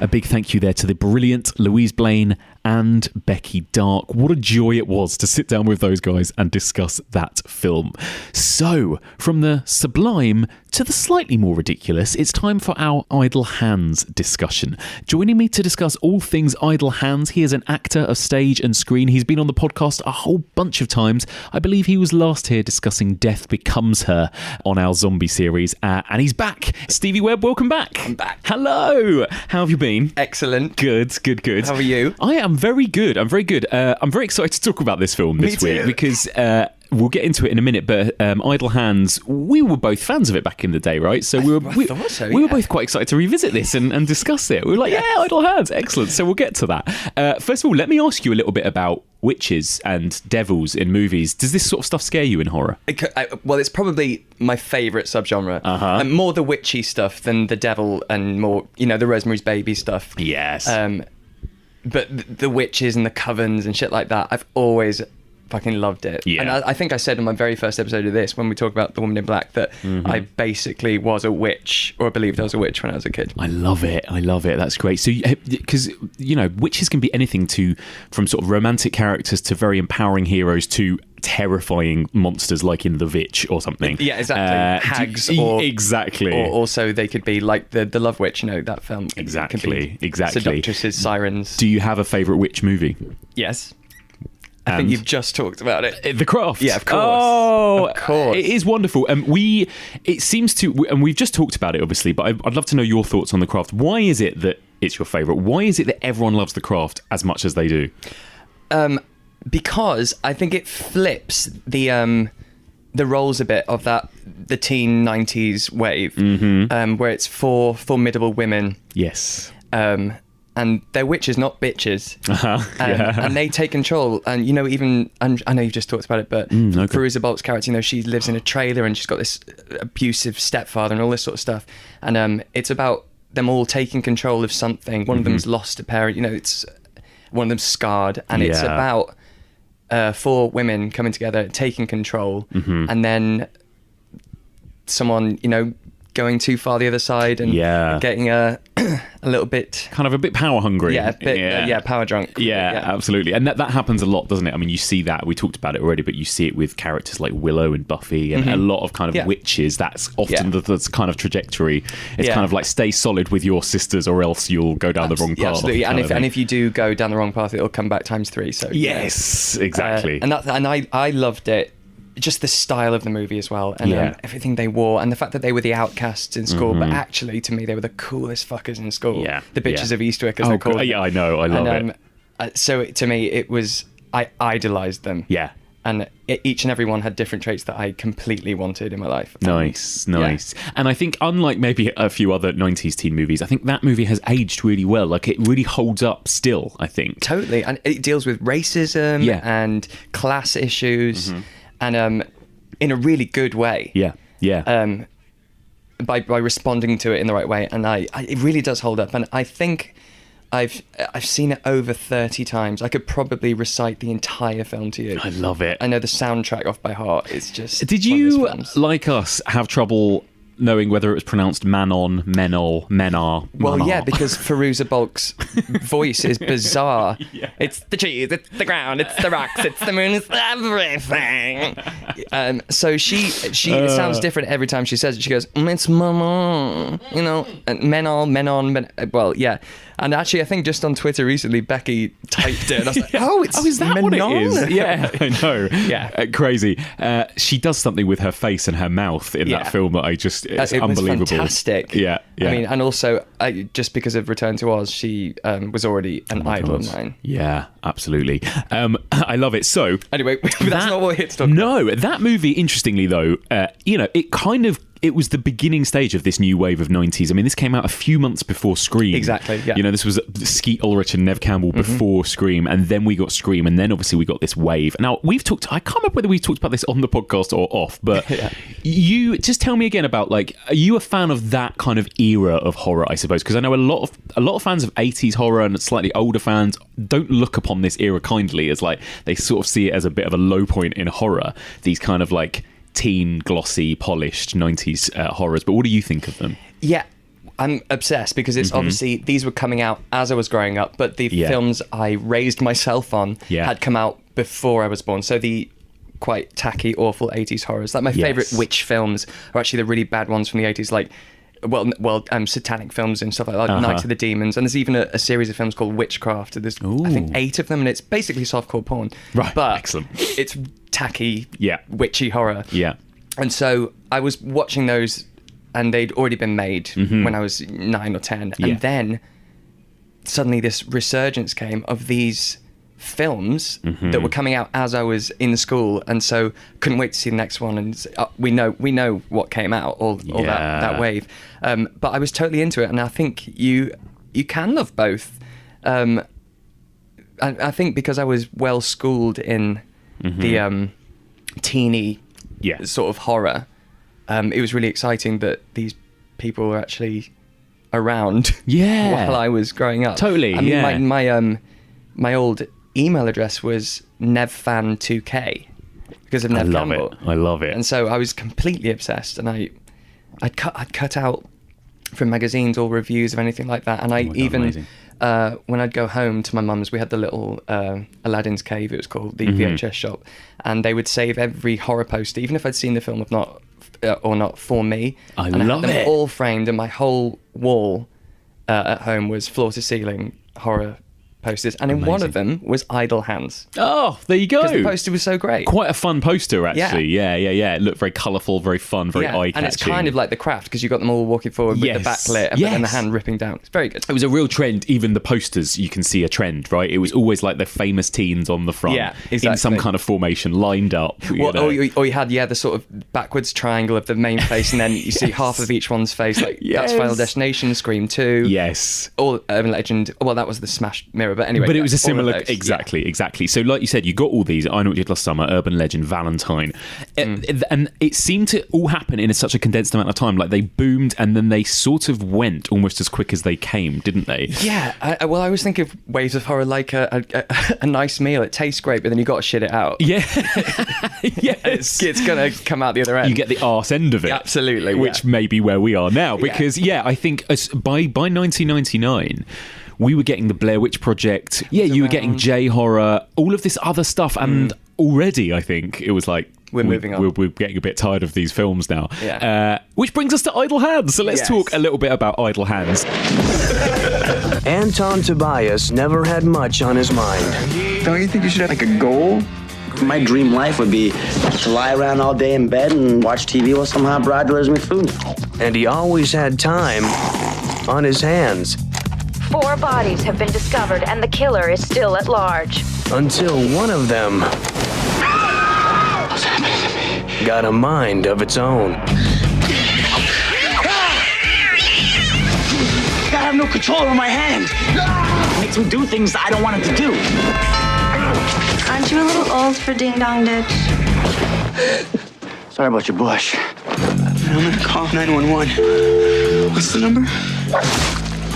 A big thank you there to the brilliant Louise Blain and Becky Darke. What a joy it was to sit down with those guys and discuss that film. So, from the sublime to the slightly more ridiculous, it's time for our Idle Hands discussion. Joining me to discuss all things Idle Hands, he is an actor of stage and screen. He's been on the podcast a whole bunch of times. I believe he was last here discussing Death Becomes Her on our zombie series, and he's back. Stevie Webb, welcome back. I'm back. Hello. How have you been? Excellent. Good. How are you? I am very good. I'm very good. I'm very excited to talk about this film this week because we'll get into it in a minute. But Idle Hands, we were both fans of it back in the day, right? So we were both quite excited to revisit this and discuss it. We were like, yeah, Idle Hands, excellent. So we'll get to that. First of all, let me ask you a little bit about witches and devils in movies. Does this sort of stuff scare you in horror? Well, it's probably my favourite subgenre. More the witchy stuff than the devil and more, the Rosemary's Baby stuff. Yes. But the witches and the covens and shit like that, I've always fucking loved it. Yeah. And I think I said in my very first episode of this, when we talk about The Woman in Black, that I basically was a witch, or believed I was a witch when I was a kid. I love it. That's great. So, because, witches can be anything from sort of romantic characters to very empowering heroes to terrifying monsters like in The Witch or something. Yeah, exactly. Hags exactly. Or also they could be like the Love Witch, that film. Exactly. Seductresses, sirens. Do you have a favourite witch movie? Yes. I think you've just talked about it. The Craft. Yeah, of course. Oh, of course. It is wonderful. And we've just talked about it, obviously, but I'd love to know your thoughts on The Craft. Why is it that it's your favourite? Why is it that everyone loves The Craft as much as they do? Because I think it flips the roles a bit of the teen 90s wave, where it's four formidable women. Yes. And they're witches, not bitches. And they take control. And, and I know you've just talked about it, but Fairuza Balk's character, she lives in a trailer and she's got this abusive stepfather and all this sort of stuff. And it's about them all taking control of something. One of them's lost a parent, it's one of them's scarred. And it's about 4 women coming together, taking control. And then someone, going too far the other side and getting a little bit... Kind of a bit power hungry. Yeah, a bit, power drunk. Yeah, absolutely. And that happens a lot, doesn't it? I mean, you see that. We talked about it already, but you see it with characters like Willow and Buffy and a lot of kind of witches. That's often the kind of trajectory. It's kind of like stay solid with your sisters or else you'll go down the wrong path. Absolutely. And if you do go down the wrong path, it'll come back times 3. So yes, exactly. And I loved it. Just the style of the movie as well, and everything they wore, and the fact that they were the outcasts in school, but actually, to me, they were the coolest fuckers in school. Yeah, the bitches of Eastwick, as they're called. Yeah, I know, I love it. So to me, I idolised them. Yeah. And each and every one had different traits that I completely wanted in my life. Nice. And I think, unlike maybe a few other 90s teen movies, I think that movie has aged really well. Like, it really holds up still, I think. Totally. And it deals with racism and class issues. And in a really good way. Yeah. By responding to it in the right way, and it really does hold up. And I think I've seen it over 30 times. I could probably recite the entire film to you. I love it. I know the soundtrack off by heart. It's just. Did you, like us, have trouble knowing whether it was pronounced Manon, Menol, Menar. Well, Manar. yeah, because Firuza Balk's voice is bizarre. Yeah. It's the trees, it's the ground, it's the rocks, it's the moon, it's everything. So she sounds different every time she says it. She goes, it's Manon, you know, and Menon, well, yeah. And actually, I think just on Twitter recently, Becky typed it, and I was like, is that Menon? what it is? Yeah, I know. Yeah, crazy. She does something with her face and her mouth in that film that it's unbelievable. Was fantastic. Yeah. I mean, and also, just because of Return to Oz, she was already an idol of mine. Yeah, absolutely. I love it. So, anyway, that's not what we're here to talk about. No, that movie, interestingly though, it was the beginning stage of this new wave of 90s. I mean, this came out a few months before Scream. Exactly, yeah. You know, this was Skeet Ulrich and Nev Campbell before Scream, and then we got Scream, and then obviously we got this wave. Now, I can't remember whether we talked about this on the podcast or off, but you just tell me again about, like, are you a fan of that kind of era of horror, I suppose? Because I know a lot of fans of 80s horror and slightly older fans don't look upon this era kindly, as like, they sort of see it as a bit of a low point in horror. These kind of like teen, glossy, polished 90s horrors. But what do you think of them? Yeah, I'm obsessed because it's obviously, these were coming out as I was growing up, but the films I raised myself on had come out before I was born. So the quite tacky, awful 80s horrors. Like my favourite witch films are actually the really bad ones from the 80s, like satanic films and stuff like that, Night of the Demons. And there's even a series of films called Witchcraft. There's, I think, 8 of them, and it's basically softcore porn. Right, but excellent. It's tacky, witchy horror. Yeah. And so I was watching those, and they'd already been made when I was 9 or 10. And then suddenly this resurgence came of these films that were coming out as I was in school, and so couldn't wait to see the next one. And we know what came out, all that wave. But I was totally into it, and I think you can love both. I think because I was well schooled in the teeny sort of horror, it was really exciting that these people were actually around while I was growing up. Totally. I mean, my old email address was nevfan2k because of Nev Campbell. I love it. And so I was completely obsessed, and I'd cut out from magazines all reviews of anything like that. And when I'd go home to my mum's, we had the little Aladdin's Cave, it was called, the VHS shop, and they would save every horror poster, even if I'd seen the film or not, for me. I had them all framed, and my whole wall at home was floor to ceiling horror posters, and in one of them was Idle Hands. Oh, there you go. Because the poster was so great. Quite a fun poster, actually. Yeah. It looked very colourful, very fun, very eye-catching. And it's kind of like The Craft, because you got them all walking forward with the backlit and then the hand ripping down. It's very good. It was a real trend. Even the posters, you can see a trend, right? It was always like the famous teens on the front, in some kind of formation, lined up. Or you had the sort of backwards triangle of the main face, and then you see half of each one's face. Like that's Final Destination, Scream 2. Yes. Or Urban Legend. Well, that was the Smash Mirror, but anyway. But it was a similar, exactly. So like you said, you got all these, I Know What You Did Last Summer, Urban Legend, Valentine. And it seemed to all happen in such a condensed amount of time. Like they boomed and then they sort of went almost as quick as they came, didn't they? Yeah. I always think of waves of horror like a nice meal. It tastes great, but then you got to shit it out. Yeah. Yes. It's going to come out the other end. You get the arse end of it. Absolutely. Which may be where we are now. Because, I think by 1999... we were getting the Blair Witch Project. Yeah, you were getting J-horror, all of this other stuff. And already, I think, it was like... We're moving on. We're getting a bit tired of these films now. Yeah. Which brings us to Idle Hands. So let's talk a little bit about Idle Hands. Anton Tobias never had much on his mind. Don't you think you should have like a goal? My dream life would be to lie around all day in bed and watch TV while some hot broad delivers me food. And he always had time on his hands. 4 bodies have been discovered and the killer is still at large. Until one of them got a mind of its own. I have no control over my hand. It makes me do things I don't want him to do. Aren't you a little old for Ding Dong Ditch? Sorry about your bush. I'm gonna call 911. What's the number?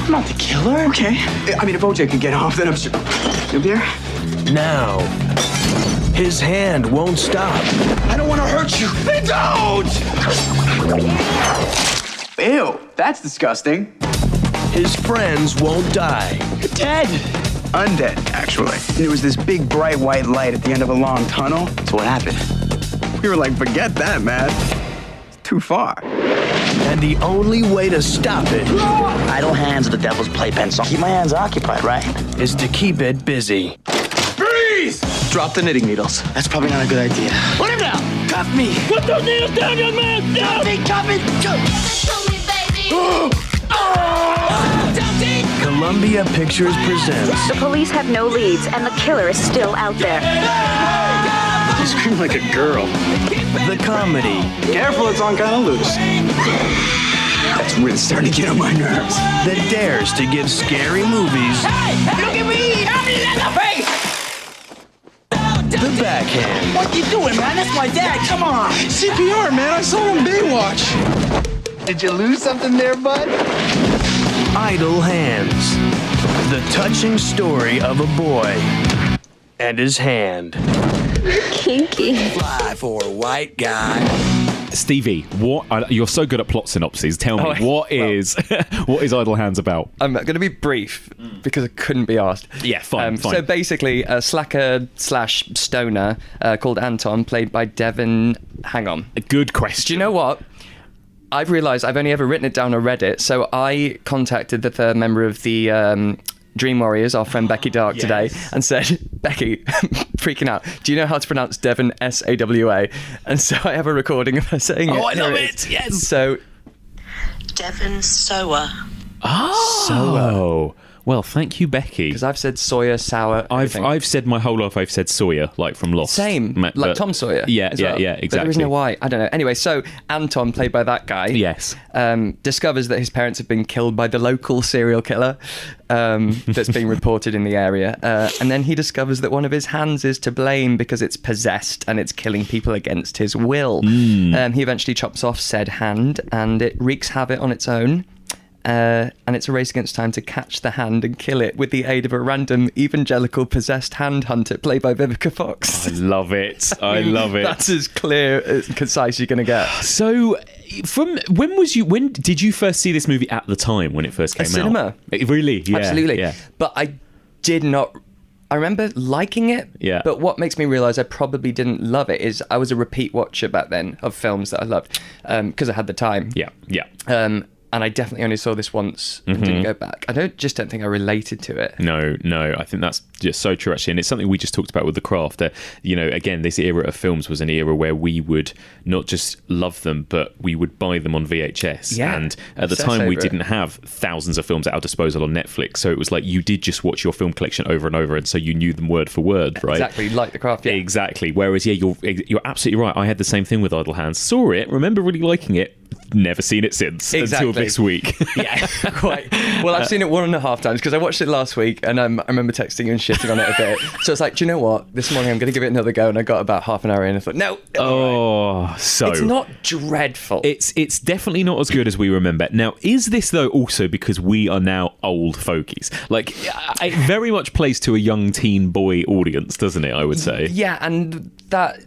I'm not the killer. Okay. I mean, if OJ could get off, then I'm sure. You'll be there? Now, his hand won't stop. I don't want to hurt you. Then don't! Ew, that's disgusting. His friends won't die. Dead. Undead, actually. There was this big bright white light at the end of a long tunnel. So what happened? We were like, forget that, man. It's too far. And the only way to stop it... Idle hands are the devil's playpen, so keep my hands occupied, right? ...is to keep it busy. Freeze! Drop the knitting needles. That's probably not a good idea. Put him down! Cuff me! Put those needles down, young man! Down! Cuff me! Columbia Pictures presents... The police have no leads, and the killer is still out there. You scream like a girl. The comedy. Careful, it's on kind of loose. That's really starting to get on my nerves. That dares to give scary movies... Hey! Look at me! I'm Leatherface! The backhand. What you doing, man? That's my dad. Come on. CPR, man. I saw him Baywatch. Did you lose something there, bud? Idle hands. The touching story of a boy and his hand. Kinky. Fly for a white guy. Stevie, you're so good at plot synopses. Tell me, what is Idle Hands about? I'm going to be brief because I couldn't be asked. Yeah, fine. So basically, a slacker / stoner called Anton, played by Devin. Hang on. A good question. Do you know what? I've realised I've only ever written it down on Reddit, so I contacted the third member of the Dream Warriors, our friend Becky Darke, today, and said, Becky, freaking out, do you know how to pronounce Devon S-A-W-A? And so I have a recording of her saying it. Oh, I love it! Yes! So... Devon Sower. Oh! Sower. Well, thank you, Becky. Because I've said Sawyer, Sour. I've said my whole life. I've said Sawyer, like from Lost. Same, like Tom Sawyer. Yeah, exactly. But there isn't a Y. I don't know. Anyway, so Anton, played by that guy, discovers that his parents have been killed by the local serial killer that's being reported in the area, and then he discovers that one of his hands is to blame because it's possessed and it's killing people against his will. He eventually chops off said hand, and it wreaks havoc on its own. And it's a race against time to catch the hand and kill it with the aid of a random evangelical possessed hand hunter played by Vivica Fox. I love it. I love it. That's as clear and concise you're going to get. So, when did you first see this movie at the time when it first came out? Cinema. Really? Yeah. Absolutely. Yeah. But I did not... I remember liking it, but what makes me realise I probably didn't love it is I was a repeat watcher back then of films that I loved because I had the time. Yeah. And I definitely only saw this once and didn't go back. I don't think I related to it. No, I think that's just so true, actually. And it's something we just talked about with The Craft, that, again, this era of films was an era where we would not just love them, but we would buy them on VHS. Yeah. And at the time, we didn't have thousands of films at our disposal on Netflix. So it was like you did just watch your film collection over and over, and so you knew them word for word, right? Exactly, like The Craft, yeah. Exactly. Whereas, you're absolutely right. I had the same thing with Idle Hands. Saw it, remember really liking it, never seen it since until this week. Yeah, quite. Well, I've seen it 1.5 times because I watched it last week, and I remember texting you and shitting on it a bit. So it's like, do you know what? This morning I'm going to give it another go, and I got about half an hour in and I thought, no. So it's not dreadful. It's definitely not as good as we remember. Now, is this though also because we are now old fogies? Like, it very much plays to a young teen boy audience, doesn't it? I would say. Yeah, and that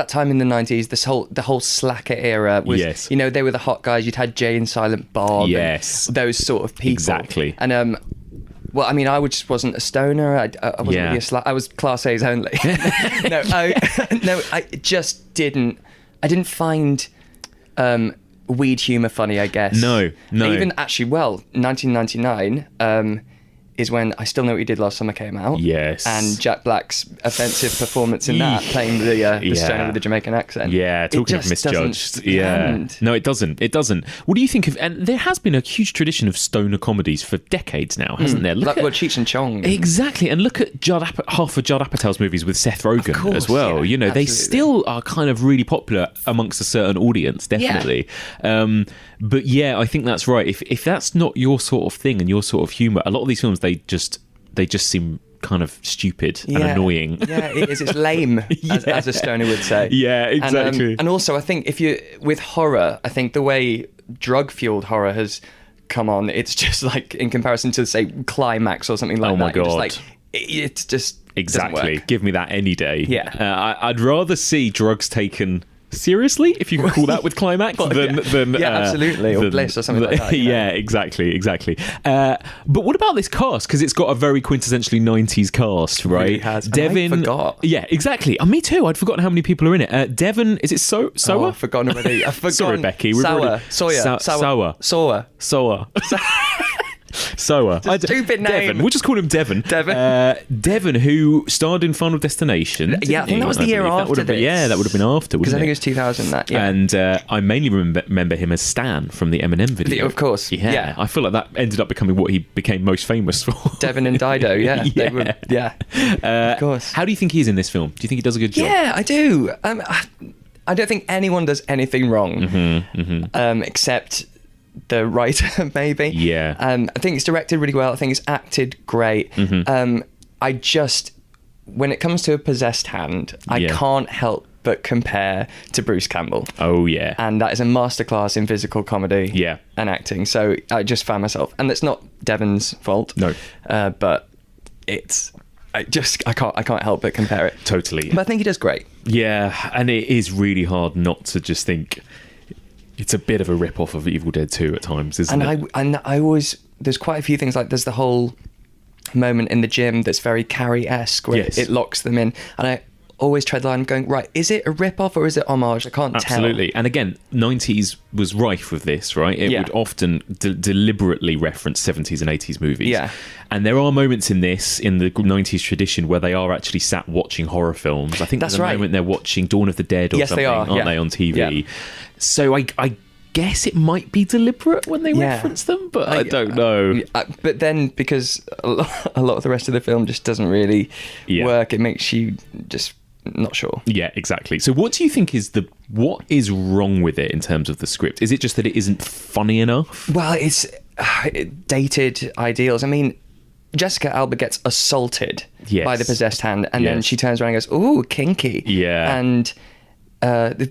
time in the 90s, the whole slacker era was, they were the hot guys. You'd had Jay and Silent Bob, yes, and those sort of people, exactly. And well, I mean, I just wasn't a stoner. I wasn't really a slacker. I was Class A's only. I just didn't. I didn't find weed humor funny, I guess. No. Even actually, 1999. Is when I Still Know What You Did Last Summer came out. Yes. And Jack Black's offensive performance in that, playing the stoner with the Jamaican accent. Yeah, talking of misjudged. Yeah. No, it doesn't. What do you think of... And there has been a huge tradition of stoner comedies for decades now, hasn't there? Like Cheech and Chong. Exactly. And look at half of Judd Apatow's movies with Seth Rogen as well. Yeah, they still are kind of really popular amongst a certain audience, definitely. Yeah. But yeah, I think that's right. If that's not your sort of thing and your sort of humour, a lot of these films, they just seem kind of stupid and annoying. Yeah, it is. It's lame, as a stoner would say. Yeah, exactly. And also, I think with horror, I think the way drug-fueled horror has come on, it's just like, in comparison to, say, Climax or something like that. Oh my God. Just like, it's just exactly. Give me that any day. Yeah. I'd rather see drugs taken seriously, if you can call that with climax, then absolutely, or bliss or something like that. Yeah, exactly. But what about this cast? Because it's got a very quintessentially 90s cast, right? It really has. Devin, I forgot. Yeah, exactly. Me too. I'd forgotten how many people are in it. Devin, is it Soa? Oh, I've forgotten already. I've forgotten. Sorry, Becky. Soa. Stupid name. Devin. We'll just call him Devin. Devin, who starred in Final Destination. Yeah, I think that was the year after this. Yeah, that would have been after, because I think it it was 2000. That, yeah. And I mainly remember him as Stan from the Eminem video. Of course. Yeah. I feel like that ended up becoming what he became most famous for. Devin and Dido. Yeah. They were, of course. How do you think he is in this film? Do you think he does a good job? Yeah, I do. I don't think anyone does anything wrong, except the writer, maybe. Yeah. I think it's directed really well. I think it's acted great. I just, when it comes to a possessed hand, I can't help but compare to Bruce Campbell. Oh, yeah. And that is a masterclass in physical comedy and acting. So I just found myself, and it's not Devin's fault. No. But it's... I can't help but compare it. Totally. But I think he does great. Yeah, and it is really hard not to just think it's a bit of a rip-off of Evil Dead 2 at times, isn't it? And I always... There's quite a few things, like there's the whole moment in the gym that's very Carrie-esque, where it locks them in. And I always tread the line going, right, is it a rip-off or is it homage? I can't tell. Absolutely. And again, 90s was rife with this, right? It would often deliberately reference 70s and 80s movies. Yeah. And there are moments in this, in the 90s tradition, where they are actually sat watching horror films. I think there's a moment they're watching Dawn of the Dead or something, aren't they, on TV? Yeah. So I guess it might be deliberate when they reference them, but I don't know. But then, because a lot of the rest of the film just doesn't really work, it makes you just... not sure. Yeah, exactly. So what do you think what is wrong with it in terms of the script? Is it just that it isn't funny enough? Well, it's dated ideals. I mean, Jessica Alba gets assaulted by the possessed hand, and then she turns around and goes, "Ooh, kinky." Yeah. And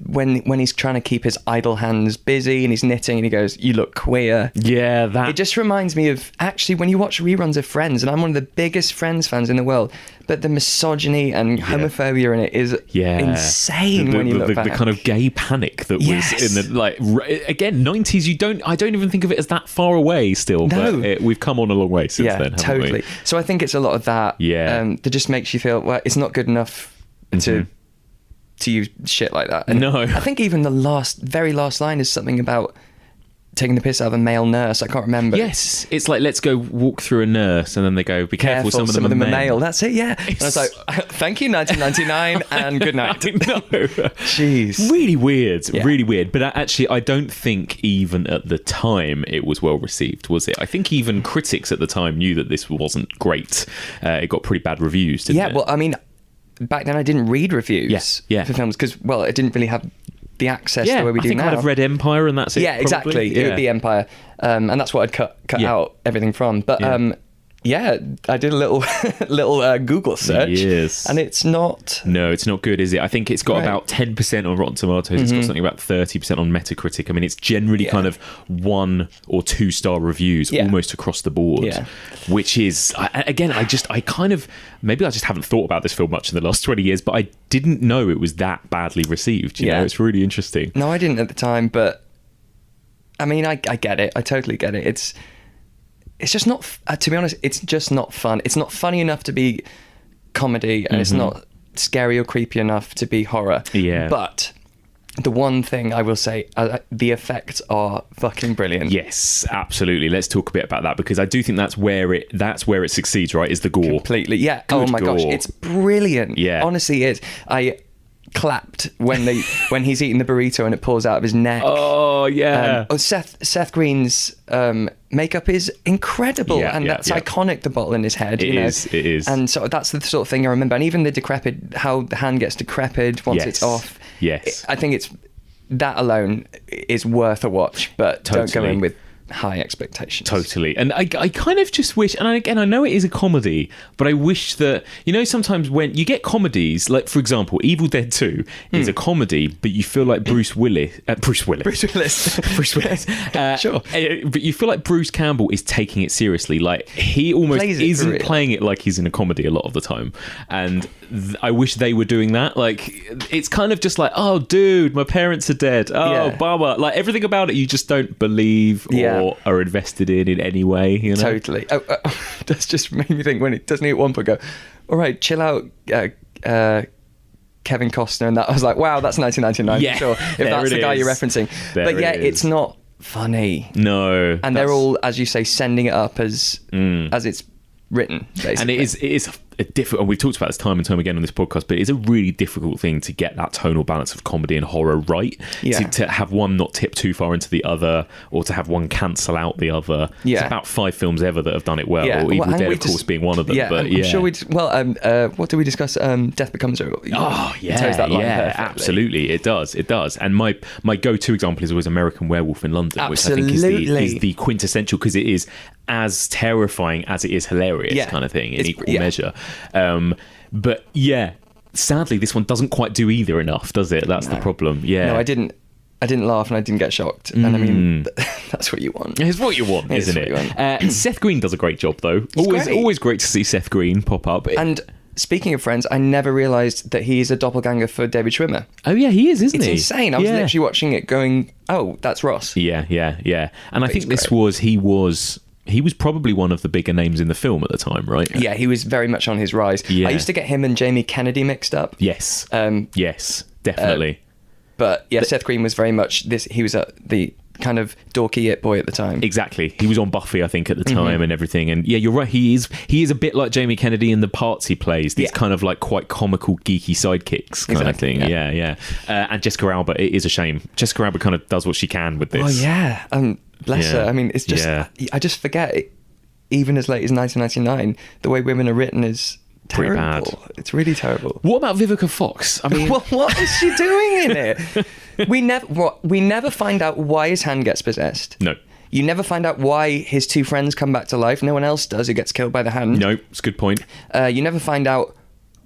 when he's trying to keep his idle hands busy and he's knitting and he goes, "You look queer." Yeah, that... It just reminds me of, actually, when you watch reruns of Friends, and I'm one of the biggest Friends fans in the world, but the misogyny and homophobia in it is insane when you look back. The kind of gay panic that was in the, like, again, 90s, I don't even think of it as that far away still, but we've come on a long way since then, haven't we? So I think it's a lot of that that just makes you feel, well, it's not good enough to use shit like that. And no. I think even the very last line is something about taking the piss out of a male nurse. I can't remember. Yes, it's like, let's go walk through a nurse, and then they go, be careful, some of them are male. That's it, yeah. And I was like, thank you, 1999, and good night. No. Jeez. Really weird. But actually, I don't think even at the time it was well received, was it? I think even critics at the time knew that this wasn't great. It got pretty bad reviews, didn't it? Yeah, well, I mean, back then I didn't read reviews for films because, well, it didn't really have the access the way we do now. I think I'd have read Empire and that's it. Yeah, exactly. It would be Empire. And that's what I'd cut out everything from. But I did a little Google search. Yes. And it's not... No, it's not good, is it? I think it's got about 10% on Rotten Tomatoes. It's got something about 30% on Metacritic. I mean, it's generally kind of 1 or 2 star reviews almost across the board, which is, again, I kind of... Maybe I just haven't thought about this film much in the last 20 years, but I didn't know it was that badly received. You know, it's really interesting. No, I didn't at the time, but I mean, I get it. I totally get it. It's just not, to be honest, it's just not fun. It's not funny enough to be comedy, and it's not scary or creepy enough to be horror. Yeah. But the one thing I will say, the effects are fucking brilliant. Yes, absolutely. Let's talk a bit about that, because I do think that's where it succeeds, right? Is the gore. Completely. Yeah. Good oh my gore. gosh, it's brilliant. Yeah. Honestly, it is. I clapped when he's eating the burrito and it pulls out of his neck. Oh yeah. Seth Green's makeup is incredible, and that's iconic. The bottle in his head. It is. And so that's the sort of thing I remember. And even the decrepit, how the hand gets decrepit once it's off. Yes. I think that alone is worth a watch. But don't go in with high expectations. Totally. And I kind of just wish, and again, I know it is a comedy, but I wish that, sometimes when you get comedies, like, for example, Evil Dead 2 is a comedy, but you feel like Bruce Willis. Sure. But you feel like Bruce Campbell is taking it seriously. Like, he almost isn't playing it like he's in a comedy a lot of the time. And I wish they were doing that. Like, it's kind of just like, oh, dude, my parents are dead. Oh, bummer. Like, everything about it you just don't believe or are invested in any way, Totally. That's just made me think when doesn't he at one point go, all right, chill out, Kevin Costner, and that I was like, wow, that's 1999 for sure, if that's the guy you're referencing. But it's not funny. No. And they're all, as you say, sending it up as it's written, basically. And it is a difficult, and we've talked about this time and time again on this podcast, but it's a really difficult thing to get that tonal balance of comedy and horror right. To have one not tip too far into the other, or to have one cancel out the other. It's about 5 films ever that have done it well. Evil Dead, of course, being one of them. But I'm sure what did we discuss? Death Becomes Real. Oh yeah, absolutely, it does. And my go-to example is always American Werewolf in London, which I think is the quintessential, because it is as terrifying as it is hilarious, kind of thing, in equal measure. But sadly, this one doesn't quite do either enough, does it? That's the problem. No, I didn't laugh, and I didn't get shocked. And I mean, that's what you want. It's what you want, isn't it? Seth Green does a great job, though. Always great to see Seth Green pop up. And speaking of Friends, I never realised that he is a doppelganger for David Schwimmer. Oh yeah, he is, isn't he? It's insane. I was literally watching it going, oh, that's Ross. Yeah. And I think he was probably one of the bigger names in the film at the time, right? Yeah, he was very much on his rise. I used to get him and Jamie Kennedy mixed up. Yes. Yes, definitely. But Seth Green was very much this. He was the kind of dorky it boy at the time. Exactly. He was on Buffy, I think, at the time and everything. And you're right. He is a bit like Jamie Kennedy in the parts he plays. These kind of like quite comical, geeky sidekicks kind of thing. Yeah. And Jessica Alba, it is a shame. Jessica Alba kind of does what she can with this. Oh yeah. Bless her. I mean, it's just I just forget it, even as late as 1999, the way women are written is terrible. Pretty bad. It's really terrible. What about Vivica Fox? I mean, what is she doing in it? We never find out why his hand gets possessed. No. You never find out why his 2 friends come back to life. No one else does. Who gets killed by the hand. No, it's a good point. You never find out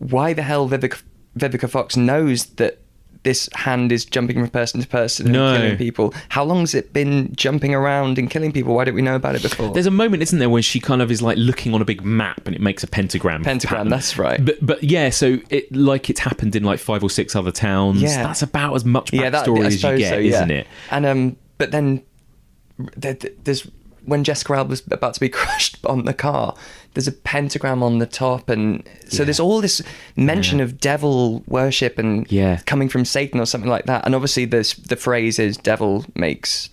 why the hell Vivica Fox knows that this hand is jumping from person to person and killing people. How long has it been jumping around and killing people? Why don't we know about it before? There's a moment, isn't there, when she kind of is like looking on a big map and it makes a pentagram. Pattern. That's right. But so it's happened in like 5 or 6 other towns. Yeah. That's about as much backstory as you get, isn't it? And but then there's when Jessica Alba's about to be crushed on the car, there's a pentagram on the top, and so there's all this mention of devil worship and coming from Satan or something like that. And obviously the phrase is devil makes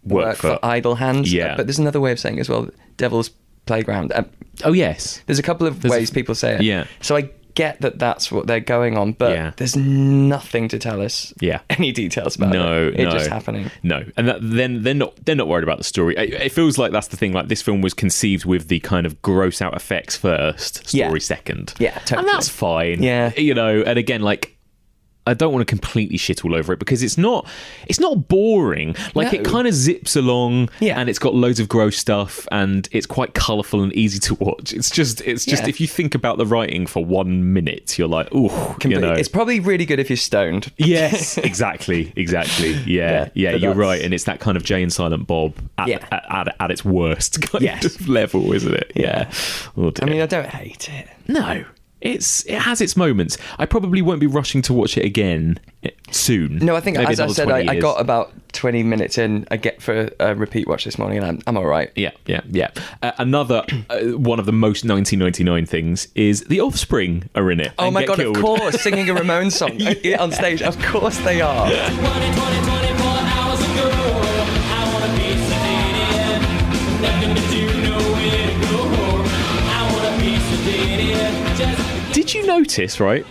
work for idle hands. But there's another way of saying it as well, devil's playground. Oh yes, there's a couple of ways people say it. So I get that that's what they're going on, but there's nothing to tell us any details about it. It's just happening. No, and then they're not worried about the story. It feels like that's the thing. Like, this film was conceived with the kind of gross out effects first, story second. Yeah, totally. And that's fine. Yeah, and again, like, I don't want to completely shit all over it, because it's not boring. Like, it kind of zips along, and it's got loads of gross stuff, and it's quite colourful and easy to watch. It's just if you think about the writing for 1 minute, you're like, ooh, It's probably really good if you're stoned. Yes, exactly. Yeah, you're right, and it's that kind of Jay and Silent Bob at its worst kind of level, isn't it? Yeah. Oh, I mean, I don't hate it. No. It has its moments. I probably won't be rushing to watch it again soon. No, I think, as I said, I got about 20 minutes in. I get for a repeat watch this morning, and I'm all right. Yeah. Another one of the most 1999 things is The Offspring are in it. Oh my God, killed. Of course, singing a Ramones song on stage. Of course they are. 24 hours ago, I want to be sedated. Nothing to do, nowhere to go. I want to be sedated. Did you notice, right?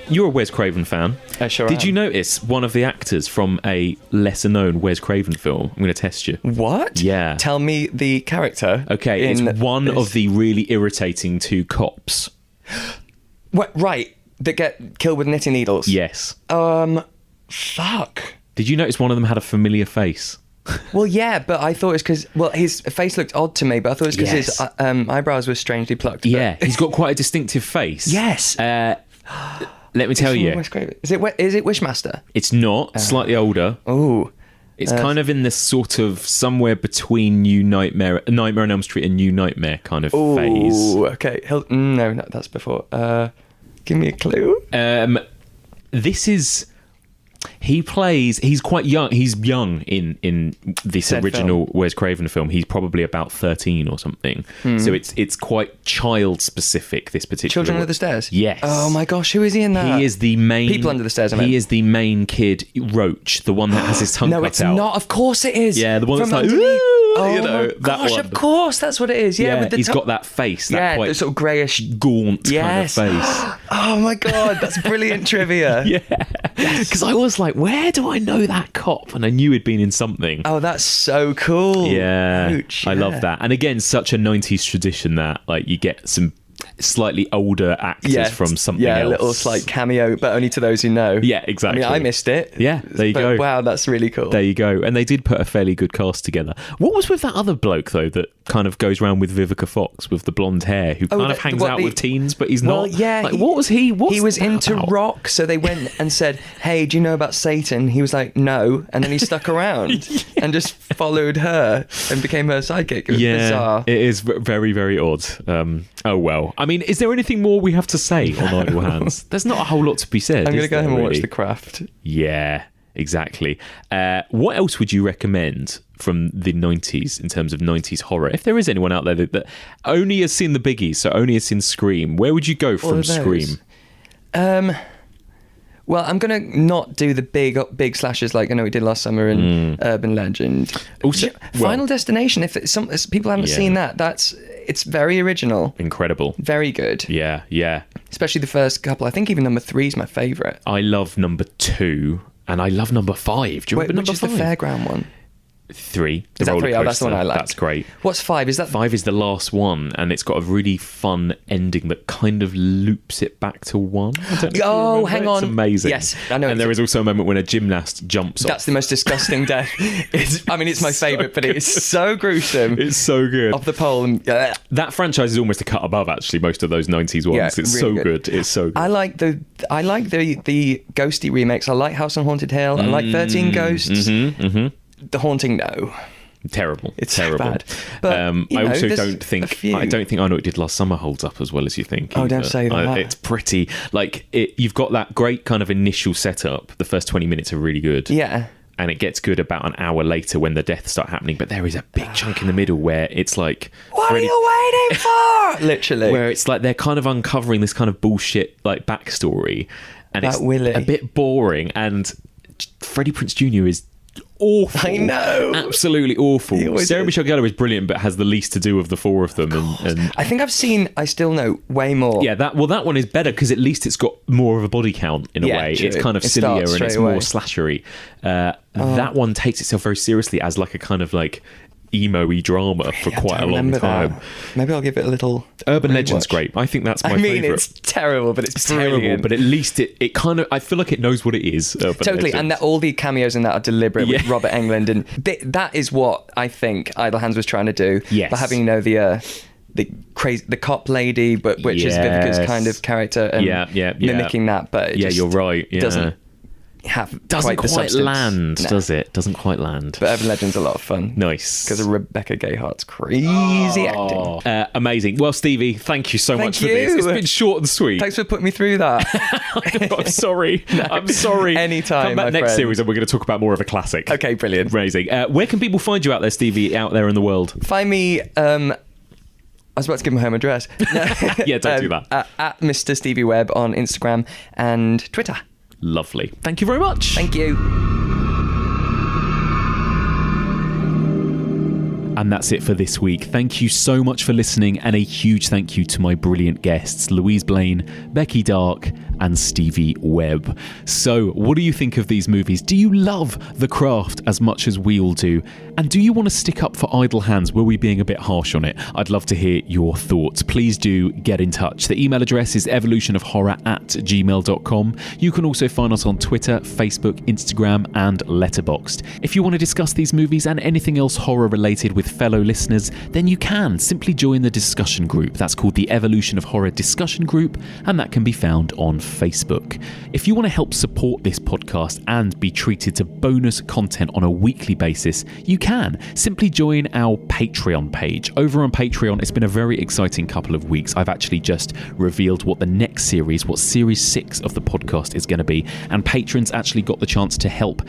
You're a Wes Craven fan. I sure Did am. you notice one of the actors from a lesser-known Wes Craven film? I'm going to test you. What? Yeah. Tell me the character. Okay, it's one of the really irritating 2 cops. What? Right, that get killed with knitting needles? Yes. Fuck. Did you notice one of them had a familiar face? Well, yeah, but I thought it's because his face looked odd to me, but I thought it's because his eyebrows were strangely plucked. Yeah, he's got quite a distinctive face. Yes. Let me tell you. Is it Wishmaster? It's not. Slightly older. Oh. It's kind of in this sort of somewhere between Nightmare on Elm Street and New Nightmare kind of phase. Oh, okay. No, that's before. Give me a clue. This is... He's quite young. He's young in this original Wes Craven film. He's probably about 13 or something. So it's quite child specific, this particular Children Under the Stairs? Yes. Oh my gosh, who is he in that? He is the main... People Under the Stairs, I mean. He is the main kid, Roach, the one that has his tongue cut out. No, it's not. Of course it is. Yeah, the one From that's like... underneath. Oh, my that gosh, one. of course, that's what it is. Yeah, with the he's got that face, that quite the sort of greyish, gaunt kind of face. Oh my god, that's brilliant trivia. Yeah, because I was like, where do I know that cop? And I knew he'd been in something. Oh, that's so cool. Yeah, Roach, I love that. And again, such a 90s tradition that like you get some slightly older actors from something else. Yeah, a little slight cameo, but only to those who know. Yeah, exactly. I mean, I missed it. Yeah, there you go. Wow, that's really cool. There you go. And they did put a fairly good cast together. What was with that other bloke, though, that kind of goes around with Vivica Fox with the blonde hair, who kind of hangs out with teens, but he's not? Well, yeah. Like, what was he? He was into rock, so they went and said, hey, do you know about Satan? He was like, no. And then he stuck around and just followed her and became her sidekick. It was bizarre. It is very, very odd. Oh, well. I mean, is there anything more we have to say on Idle Hands? There's not a whole lot to be said. I'm going to go home and watch really? The Craft. Yeah, exactly. What else would you recommend from the 90s in terms of 90s horror? If there is anyone out there that only has seen the biggies, so only has seen Scream, where would you go from Scream? Well, I'm going to not do the big slashes like I know we did last summer in Urban Legend. Also, Final Destination, if people haven't seen that, it's very original. Incredible. Very good. Yeah, yeah. Especially the first couple. I think even number 3 is my favourite. I love number 2 and I love number 5. Do you remember which number 5? Is the fairground one? 3. Is that 3? Oh, that's the one I like. That's great. What's 5? Is that 5 is the last one, and it's got a really fun ending that kind of loops it back to 1. I don't know if you hang on. It's amazing. Yes, I know. And there is also a moment when a gymnast jumps off. That's the most disgusting death. It's my favourite, but it is so gruesome. It's so good. Off the pole. And, that franchise is almost a cut above, actually, most of those 90s ones. Yeah, it's really so good. It's so good. I like the ghosty remakes. I like House on Haunted Hill. I like 13 Ghosts. The Haunting, no. Terrible. It's terrible. bad. But I also don't think I Know What It Did Last Summer holds up as well as you think. Oh, don't say that. It's pretty you've got that great kind of initial setup. The first 20 minutes are really good. Yeah. And it gets good about an hour later when the deaths start happening. But there is a big chunk in the middle where it's like, what are you waiting for? Literally. Where it's like they're kind of uncovering this kind of bullshit like backstory, and it's a bit boring. And Freddie Prinze Jr. is awful. I know. Absolutely awful. Sarah Michelle Gellar is brilliant, but has the least to do of the four of them. And I think I've seen I Still Know way more. Yeah, that one is better because at least it's got more of a body count in a way. True. It's kind of sillier and it's more slashery. That one takes itself very seriously as like a kind of like emo-y drama for quite a long time. That. Maybe I'll give it a little Urban Legend's great. I think that's my favourite. It's terrible, but it's terrible. brilliant. But at least it kind of, I feel like it knows what it is. Totally, and all the cameos in that are deliberate with Robert Englund, and that is what I think Idle Hands was trying to do. Yes. By having the cop lady, but which is Vivica's kind of character, and mimicking that. But you're right. Yeah. Doesn't quite land, does it? Doesn't quite land. But Urban Legend's a lot of fun. Nice. Because of Rebecca Gayhart's crazy acting. Amazing. Well, Stevie, thank you so much for this. It's been short and sweet. Thanks for putting me through that. I'm sorry. I'm sorry. Anytime. Come back next friend. Series and we're going to talk about more of a classic. Okay, brilliant. Amazing. Where can people find you out there, Stevie, out there in the world? Find me... I was about to give my home address. Yeah, don't do that. At Mr. Stevie Webb on Instagram and Twitter. Lovely. Thank you very much. Thank you. And that's it for this week. Thank you so much for listening, and a huge thank you to my brilliant guests, Louise, Blain, Becky, Darke, and Stevie Webb. So, what do you think of these movies? Do you love The Craft as much as we all do? And do you want to stick up for Idle Hands? Were we being a bit harsh on it? I'd love to hear your thoughts. Please do get in touch. The email address is evolutionofhorror@gmail.com. You can also find us on Twitter, Facebook, Instagram, and Letterboxd. If you want to discuss these movies and anything else horror related with fellow listeners, then you can simply join the discussion group. That's called the Evolution of Horror Discussion Group, and that can be found on Facebook. If you want to help support this podcast and be treated to bonus content on a weekly basis, you can simply join our Patreon page. Over on Patreon, it's been a very exciting couple of weeks. I've actually just revealed what the next series, what series 6 of the podcast is going to be, and patrons actually got the chance to help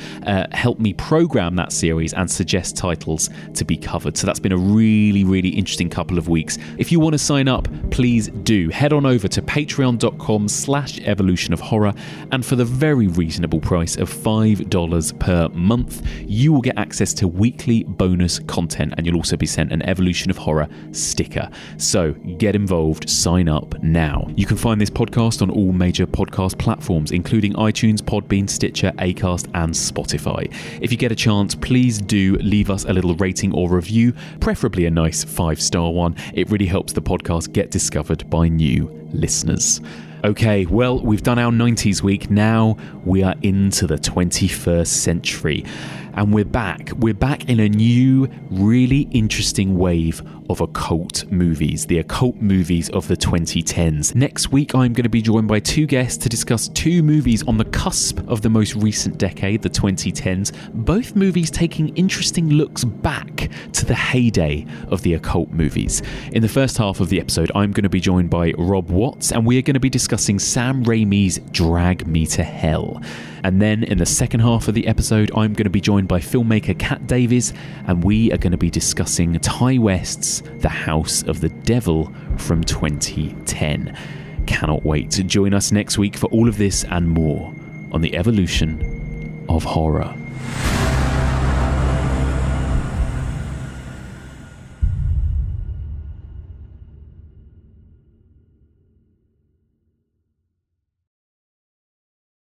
me program that series and suggest titles to be covered. So that's been a really, really interesting couple of weeks. If you want to sign up, please do. Head on over to patreon.com/evolutionofhorror, and for the very reasonable price of $5 per month, you will get access to weekly bonus content, and you'll also be sent an Evolution of Horror sticker. So get involved, sign up now. You can find this podcast on all major podcast platforms, including iTunes, Podbean, Stitcher, Acast, and Spotify. If you get a chance, please do leave us a little rating or review, preferably a nice 5-star one. It really helps the podcast get discovered by new listeners. Okay, well, we've done our 90s week. Now we are into the 21st century. And we're back. We're back in a new, really interesting wave of occult movies, the occult movies of the 2010s. Next week, I'm going to be joined by 2 guests to discuss 2 movies on the cusp of the most recent decade, the 2010s. Both movies taking interesting looks back to the heyday of the occult movies. In the first half of the episode, I'm going to be joined by Rob Watts, and we are going to be discussing Sam Raimi's Drag Me to Hell. And then in the second half of the episode, I'm going to be joined by filmmaker Kat Davies, and we are going to be discussing Ty West's The House of the Devil from 2010. Cannot wait to join us next week for all of this and more on the Evolution of Horror.